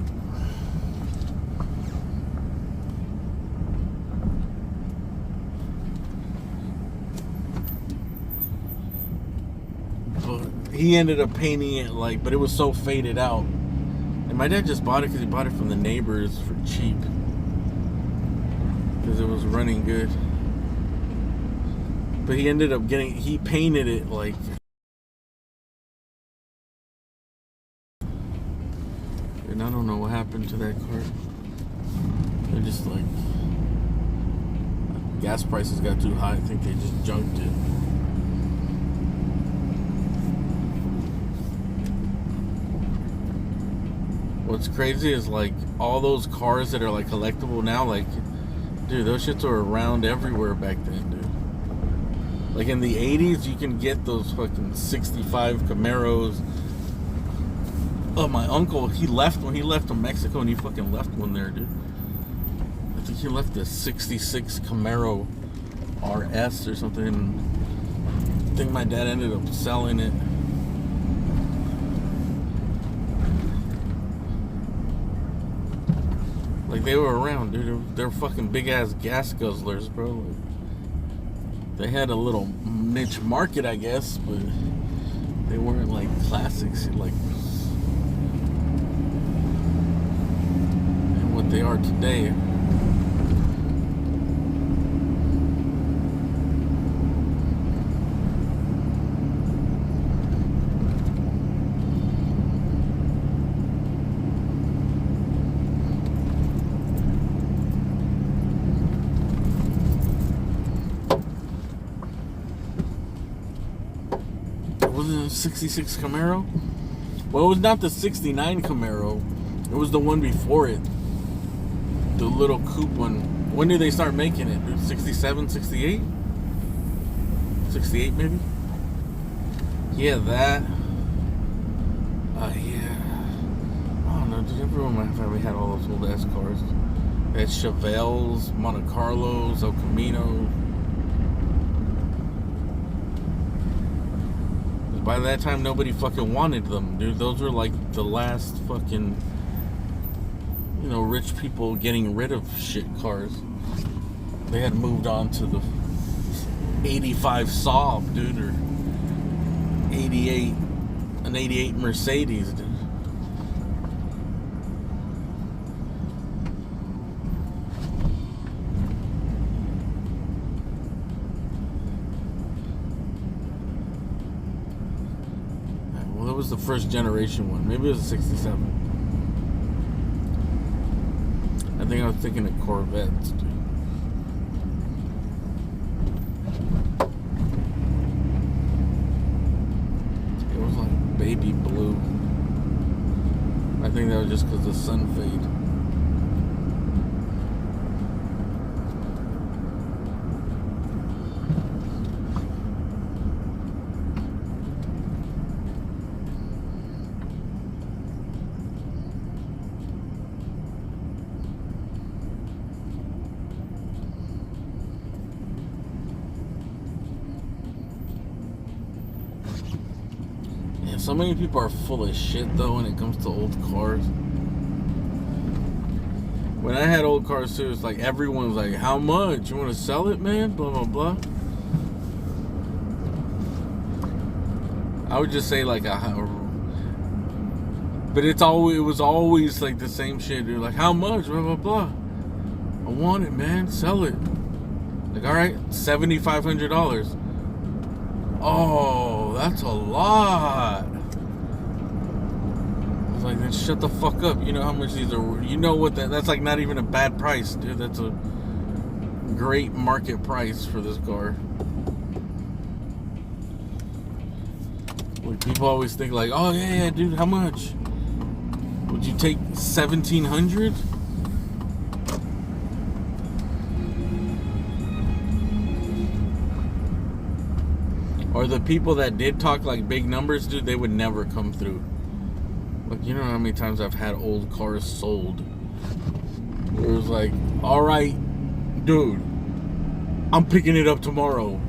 But he ended up painting it like, but it was so faded out. And my dad just bought it because he bought it from the neighbors for cheap. Because it was running good. But he ended up he painted it like, and I don't know what happened to that car. They're just like, gas prices got too high. I think they just junked it. What's crazy is like all those cars that are like collectible now, like, dude, those shits were around everywhere back then, dude. Like in the 80s, you can get those fucking 65 Camaros. Oh, my uncle, when he left from Mexico, and he fucking left one there, dude. I think he left a 66 Camaro RS or something. I think my dad ended up selling it. Like, they were around, dude. They're fucking big-ass gas guzzlers, bro. Like, they had a little niche market, I guess, but they weren't, like, classics, like what they are today. Wasn't it a 66 Camaro? Well, it was not the 69 Camaro. It was the one before it. The little coupe one. When did they start making it? 67, 68? 68 maybe? Yeah, that. Yeah. I don't know, dude. Everyone in my family had all those old ass cars. They had Chevelles, Monte Carlos, El Camino. By that time, nobody fucking wanted them, dude. Those were like the last fucking, rich people getting rid of shit cars. They had moved on to the 85 Saab, dude, or 88, an 88 Mercedes, dude. Well, that was the first generation one. Maybe it was a 67. I think I was thinking of Corvettes, dude. It was like baby blue. I think that was just because the sun fade. So many people are full of shit though when it comes to old cars. When I had old cars too, it's like everyone's like, how much? You want to sell it, man? Blah, blah, blah. I would just say like but it was always like the same shit, dude. Like, how much? Blah, blah, blah. I want it, man. Sell it. Like, all right, $7,500. Oh, that's a lot. I was like, then shut the fuck up. You know how much these are. You know what that's like not even a bad price, dude. That's a great market price for this car. Like, people always think like, oh yeah, dude, how much? Would you take $1,700? Or the people that did talk like big numbers, dude, they would never come through. Like, you know how many times I've had old cars sold? It was like, all right, dude, I'm picking it up tomorrow.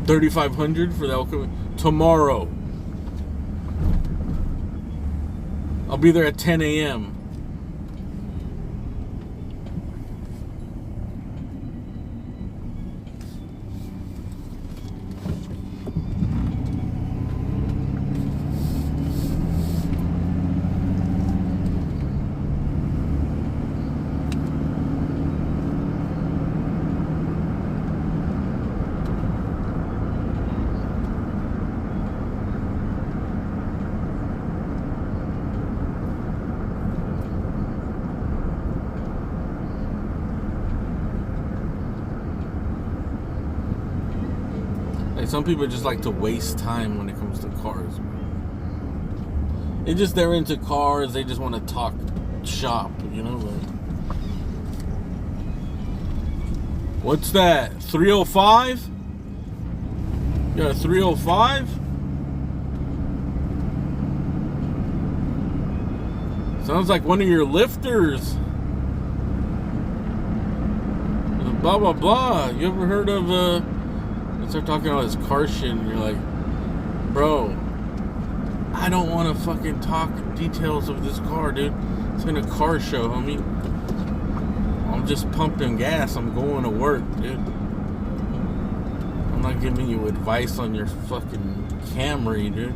$3,500 for that tomorrow. I'll be there at 10 a.m. Some people just like to waste time when it comes to cars. They're into cars. They just want to talk shop, you know? Like, what's that? 305? You got a 305? Sounds like one of your lifters. Blah, blah, blah. You ever heard of, start talking about this car shit and you're like, bro, I don't want to fucking talk details of this car, dude. It's in a car show, homie. I'm just pumping gas. I'm going to work, dude. I'm not giving you advice on your fucking Camry, dude.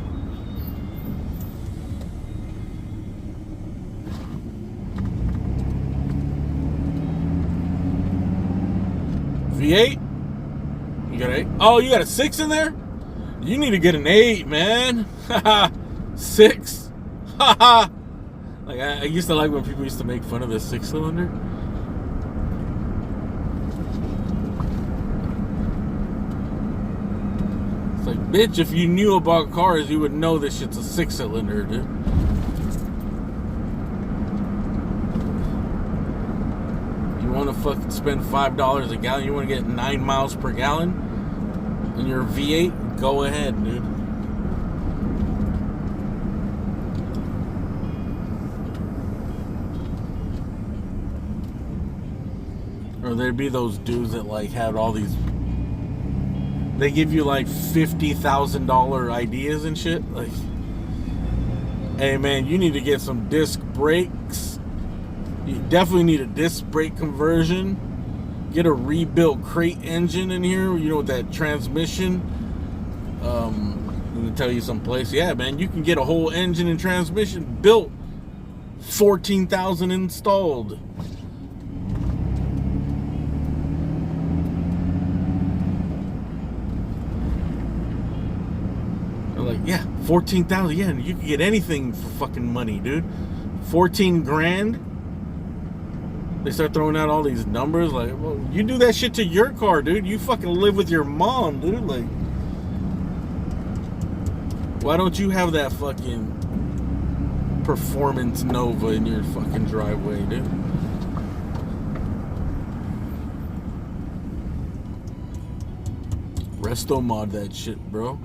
V8? You got an 8? Oh, you got a 6 in there? You need to get an 8, man. Haha. 6. Haha. Like, I used to like when people used to make fun of the 6-cylinder. It's like, bitch, if you knew about cars, you would know this shit's a 6-cylinder, dude. You want to fucking spend $5 a gallon? You want to get 9 miles per gallon? And your V8, go ahead, dude. Or there'd be those dudes that like had all these. They give you like $50,000 ideas and shit. Like, hey man, you need to get some disc brakes. You definitely need a disc brake conversion. Get a rebuilt crate engine in here. You know, with that transmission. I'm gonna tell you someplace. Yeah, man, you can get a whole engine and transmission built. 14,000 installed. Like, yeah, 14,000. Yeah, you can get anything for fucking money, dude. 14 grand. They start throwing out all these numbers. Like, well, you do that shit to your car, dude. You fucking live with your mom, dude. Like, why don't you have that fucking performance Nova in your fucking driveway, dude? Resto mod that shit, bro.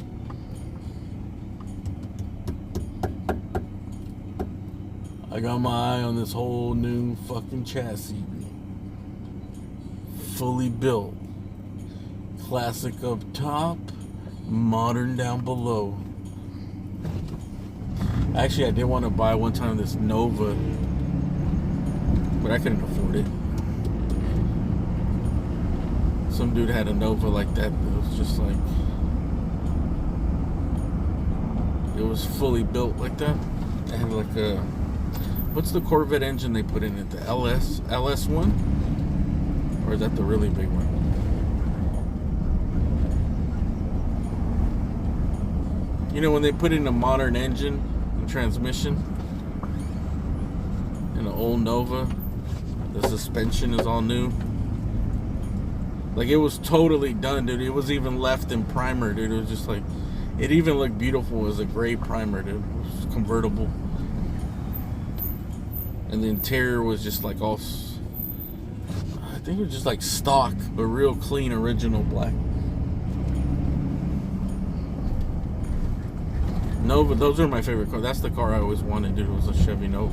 I got my eye on this whole new fucking chassis. Fully built. Classic up top, modern down below. Actually, I did want to buy one time this Nova, but I couldn't afford it. Some dude had a Nova like that. It was just like, it was fully built like that. It had like a, what's the Corvette engine they put in it? The LS one? Or is that the really big one? You know, when they put in a modern engine and transmission in an old Nova, the suspension is all new. Like, it was totally done, dude. It was even left in primer, dude. It was just like, it even looked beautiful as a gray primer, dude. It was convertible. And the interior was just like all, I think it was just like stock, but real clean, original black. Nova, those are my favorite cars. That's the car I always wanted, dude. It was a Chevy Nova.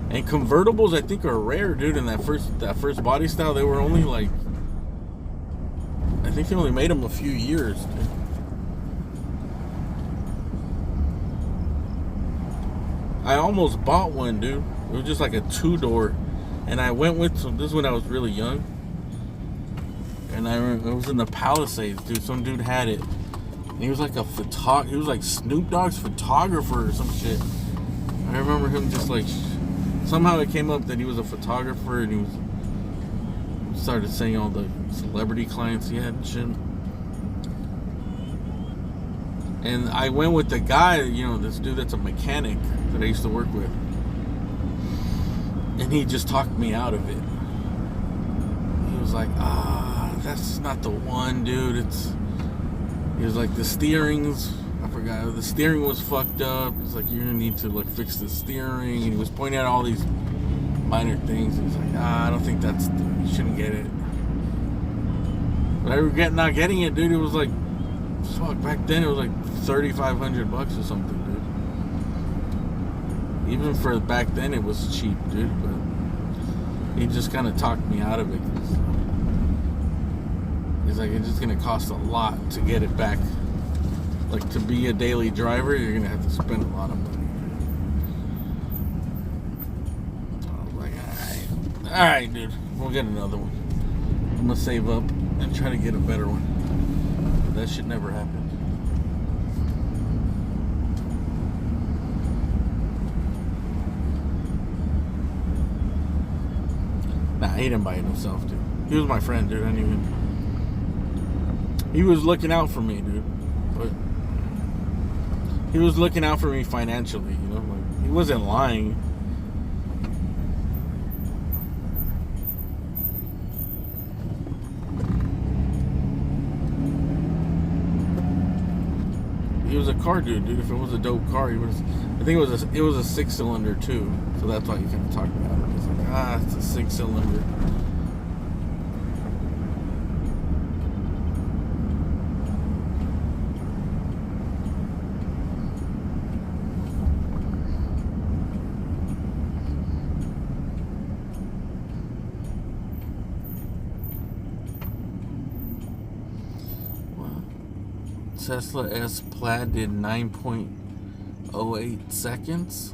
And convertibles, I think, are rare, dude. In that first body style, they were only like, I think they only made them a few years, dude. I almost bought one, dude. It was just like a 2-door, and I went with some. This is when I was really young, and it was in the Palisades, dude. Some dude had it, and he was like he was like Snoop Dogg's photographer or some shit. I remember him just like, somehow it came up that he was a photographer, and he started saying all the celebrity clients he had and shit. And I went with the guy, you know, this dude that's a mechanic that I used to work with. And he just talked me out of it. He was like, that's not the one, dude. He was like, the steering was fucked up. He's like, you're gonna need to like fix the steering. And he was pointing out all these minor things. He was like, I don't think you shouldn't get it. But I regret not getting it, dude. It was like, fuck, back then it was like $3,500 or something, dude. Even for back then it was cheap, dude, but he just kind of talked me out of it. He's like, it's just gonna cost a lot to get it back. Like, to be a daily driver, you're gonna have to spend a lot of money. So I was like, alright, dude, we'll get another one. I'm gonna save up and try to get a better one. But that shit never happened. Nah, he didn't buy it himself, dude. He was my friend, dude. He was looking out for me, dude. But he was looking out for me financially, you know? Like, he wasn't lying. He was a car dude. If it was a dope car, he was. I think it was a 6-cylinder too, so that's why he kind of talked about it. He's like, it's a 6-cylinder. Tesla S Plaid did 9.08 seconds.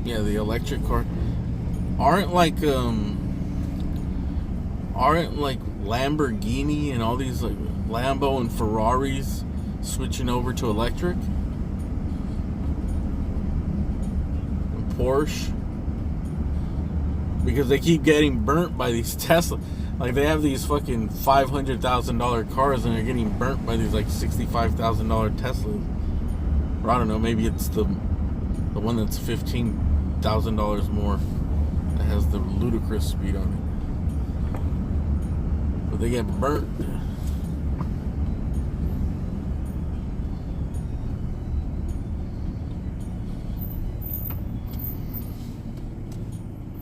Yeah, the electric car aren't like Lamborghini and all these like Lambo and Ferraris switching over to electric. And Porsche, because they keep getting burnt by these Tesla. Like they have these fucking $500,000 cars and they're getting burnt by these like $65,000 Teslas. Or I don't know, maybe it's the one that's $15,000 more that has the ludicrous speed on it. But they get burnt.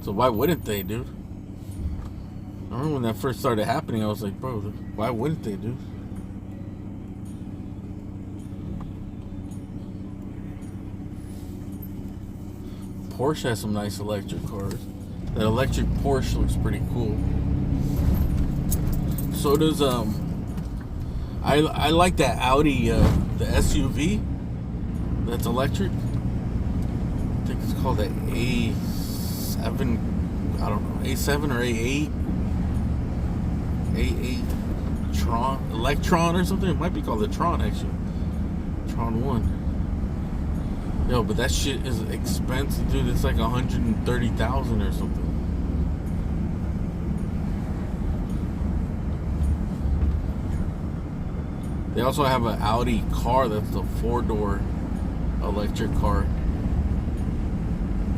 So why wouldn't they, dude? I remember when that first started happening, I was like, bro, why wouldn't they, dude? Porsche has some nice electric cars. That electric Porsche looks pretty cool. So does I like that Audi the SUV that's electric. I think it's called the A7. I don't know, A7 or A8. A8 Tron, Electron or something. It might be called the Tron actually. Tron 1. Yo, but that shit is expensive, dude. It's like $130,000 or something. They also have an Audi car that's a 4-door electric car.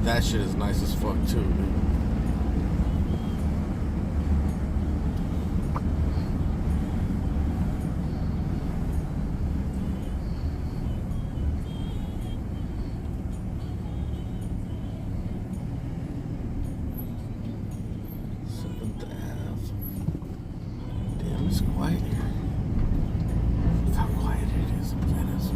That shit is nice as fuck too, dude. It's quiet here. Look how quiet it is in Venice.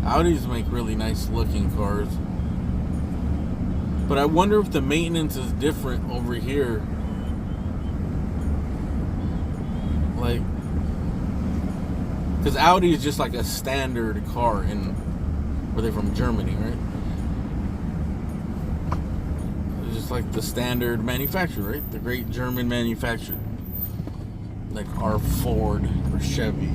Audis make really nice looking cars. But I wonder if the maintenance is different over here. Like, because Audi is just like a standard car in, where they're from Germany, right? It's just like the standard manufacturer, right? The great German manufacturer. Like our Ford or Chevy.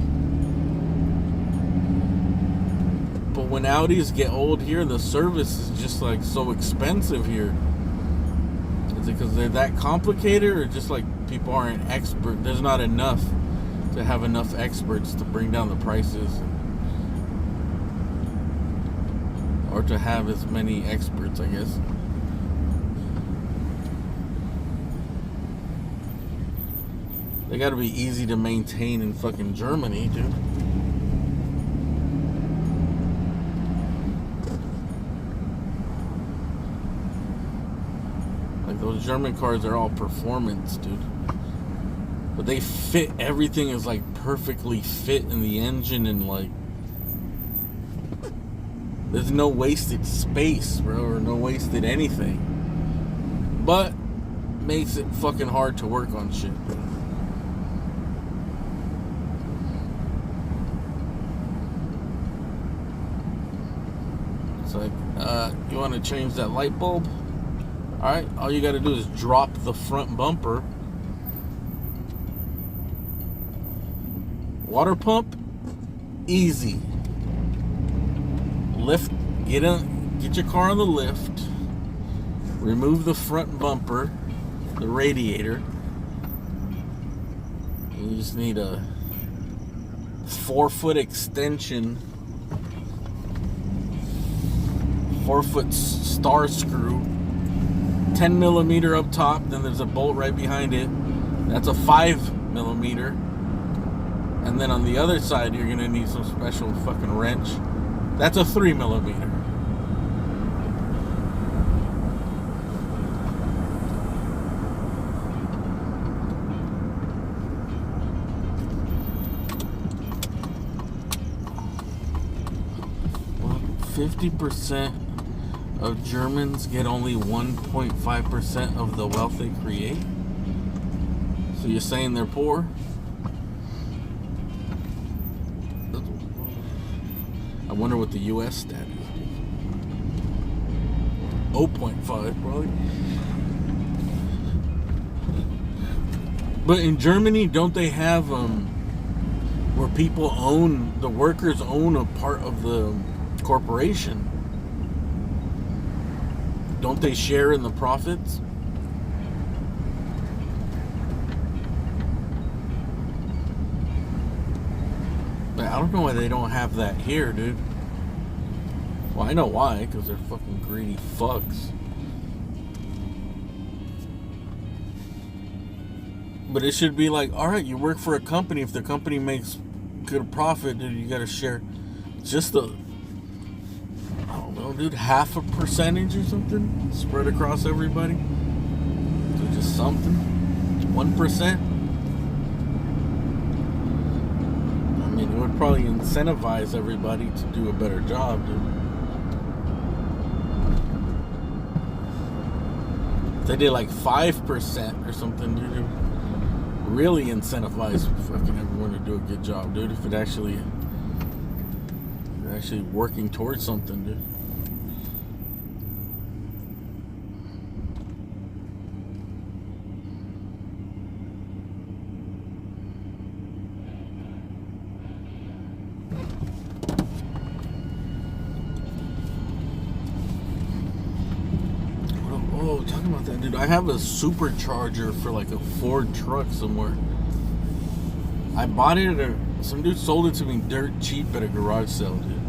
But when Audis get old here, the service is just like so expensive here. Is it because they're that complicated, or just like people aren't expert? There's not enough to have enough experts to bring down the prices, or to have as many experts, I guess. They gotta be easy to maintain in fucking Germany, dude. Like those German cars are all performance, dude. But they fit, everything is like perfectly fit in the engine, and like there's no wasted space, bro, or no wasted anything. But makes it fucking hard to work on shit, bro. It's like, you want to change that light bulb? Alright, all you gotta do is drop the front bumper. Water pump, easy. Lift, get your car on the lift. Remove the front bumper, the radiator. You just need a 4-foot extension, 4-foot star screw, 10 millimeter up top. Then there's a bolt right behind it. That's a 5 millimeter. And then on the other side, you're gonna need some special fucking wrench. That's a 3 millimeter. 50% of Germans get only 1.5% of the wealth they create. So you're saying they're poor? I wonder what the U.S. stat is. 0.5 probably. But in Germany, don't they have where people own, the workers own a part of the corporation? Don't they share in the profits? But I don't know why they don't have that here, dude. Well, I know why, because they're fucking greedy fucks. But it should be like, alright, you work for a company. If the company makes good profit, dude, you gotta share just I don't know, dude, 0.5% or something spread across everybody. So just something. 1%. I mean, it would probably incentivize everybody to do a better job, dude. If they did like 5% or something, dude, it would really incentivize fucking everyone to do a good job, dude. If it actually working towards something, dude. Oh, talking about that, dude. I have a supercharger for like a Ford truck somewhere. I bought it some dude sold it to me dirt cheap at a garage sale, dude.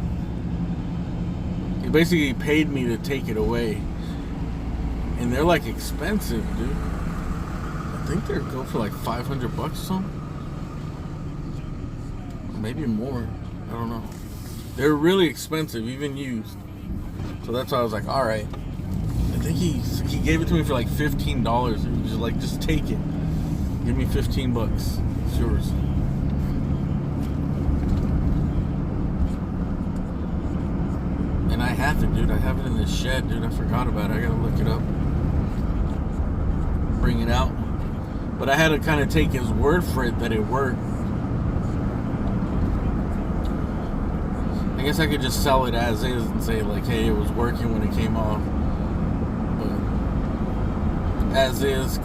He basically paid me to take it away. And they're like expensive, dude. I think they're go for like $500 or something. Or maybe more. I don't know. They're really expensive, even used. So that's why I was like, alright. I think he gave it to me for like $15. He was like, just take it. Give me $15. It's yours. And I have it, dude. I have it in this shed, dude. I forgot about it. I gotta look it up. Bring it out. But I had to kind of take his word for it that it worked. I guess I could just sell it as is and say like, hey, it was working when it came off. As is,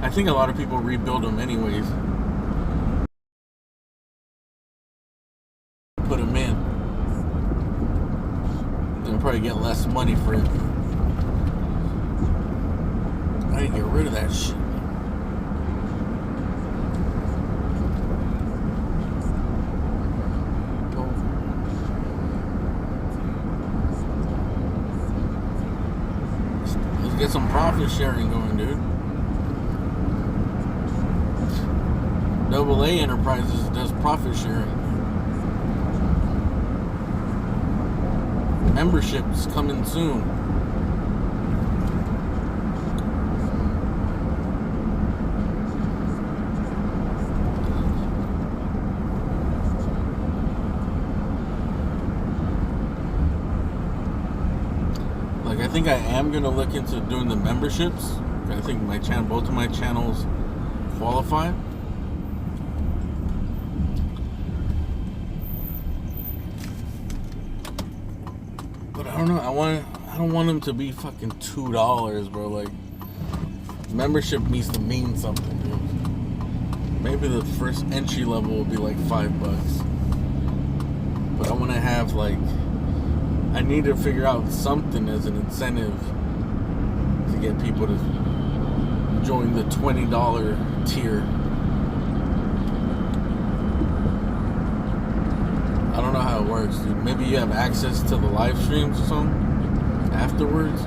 I think a lot of people rebuild them anyways. Put them in. They'll probably get less money for it. I need to get rid of that shit. Let's get some profit sharing going, dude. AA Enterprises does profit sharing. Memberships coming soon. Like, I think I am gonna look into doing the memberships. I think my channel, both of my channels qualify. But I don't know. I don't want them to be fucking $2, bro. Like, membership needs to mean something, dude. Maybe the first entry level will be like $5. But I want to have like, I need to figure out something as an incentive to get people to join the $20 tier. I don't know how it works, dude. Maybe you have access to the live streams or something afterwards.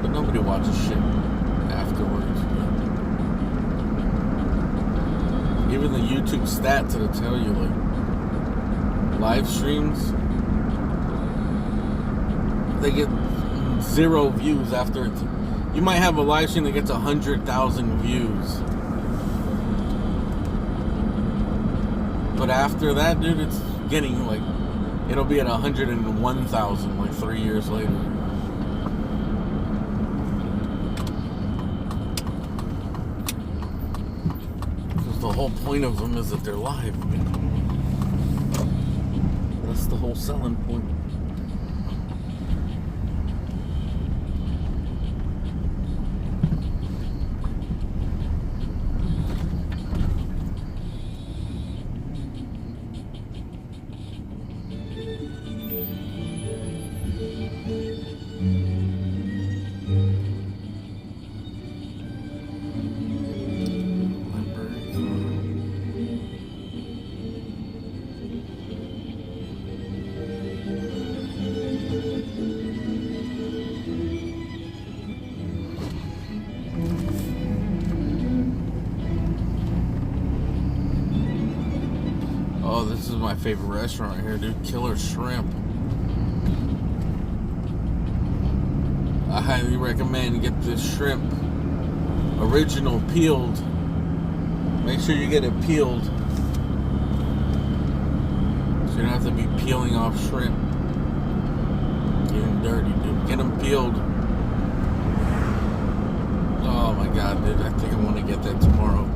But nobody watches shit afterwards. Even the YouTube stats that'll tell you, like, live streams, they get 0 views after it. You might have a live stream that gets 100,000 views. But after that, dude, it's getting like, it'll be at 101,000 like 3 years later. Because the whole point of them is that they're live. That's the whole selling point. Oh, this is my favorite restaurant here, dude. Killer Shrimp. I highly recommend get this shrimp. Original peeled. Make sure you get it peeled. So you don't have to be peeling off shrimp. Getting dirty, dude. Get them peeled. Oh my god, dude. I think I want to get that tomorrow.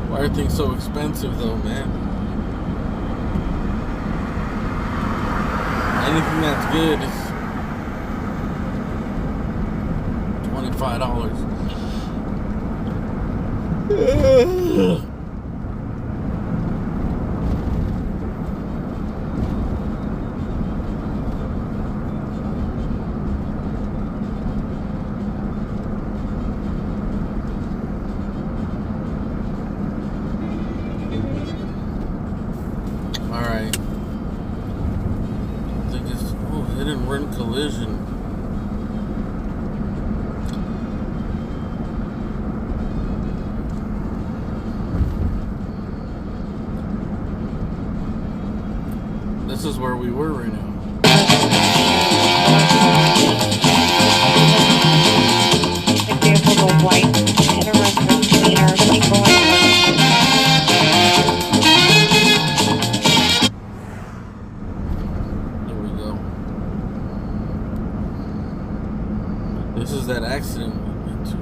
Why are things so expensive though, man? Anything that's good is $25. Alright. I think it's hit and run collision. This is where we were right now. There we go. This is that accident we went to.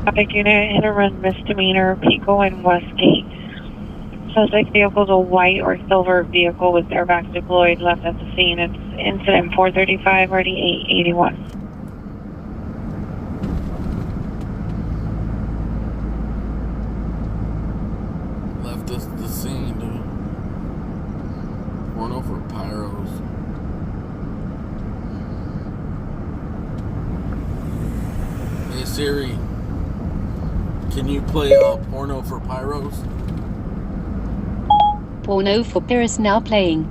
Traffic unit, hit and run misdemeanor, Pico and Westgate. Suspect vehicle is a white or silver vehicle with airbags deployed, left at the scene. It's incident 435 RD881. Left us the scene, dude. Porno for pyros. Hey Siri, can you play Porno for pyros? Porno for Pyrrhus now playing.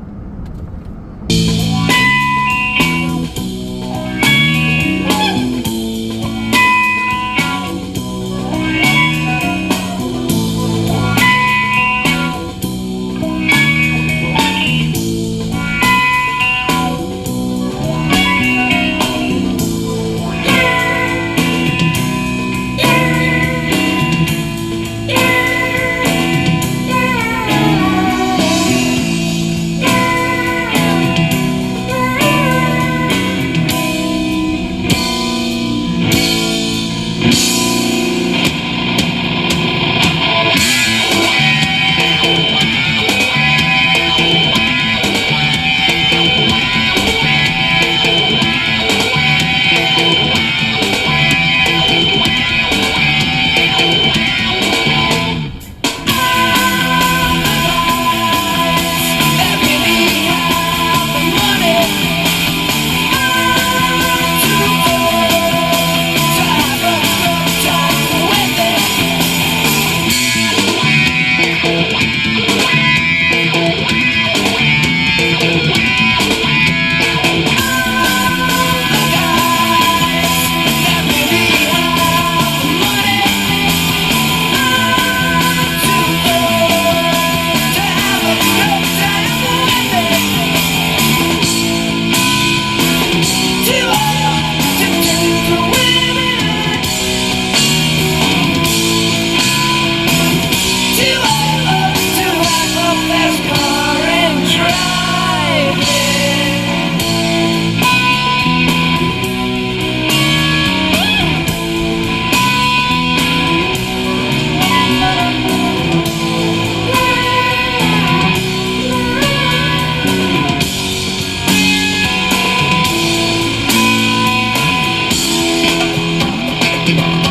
Bye.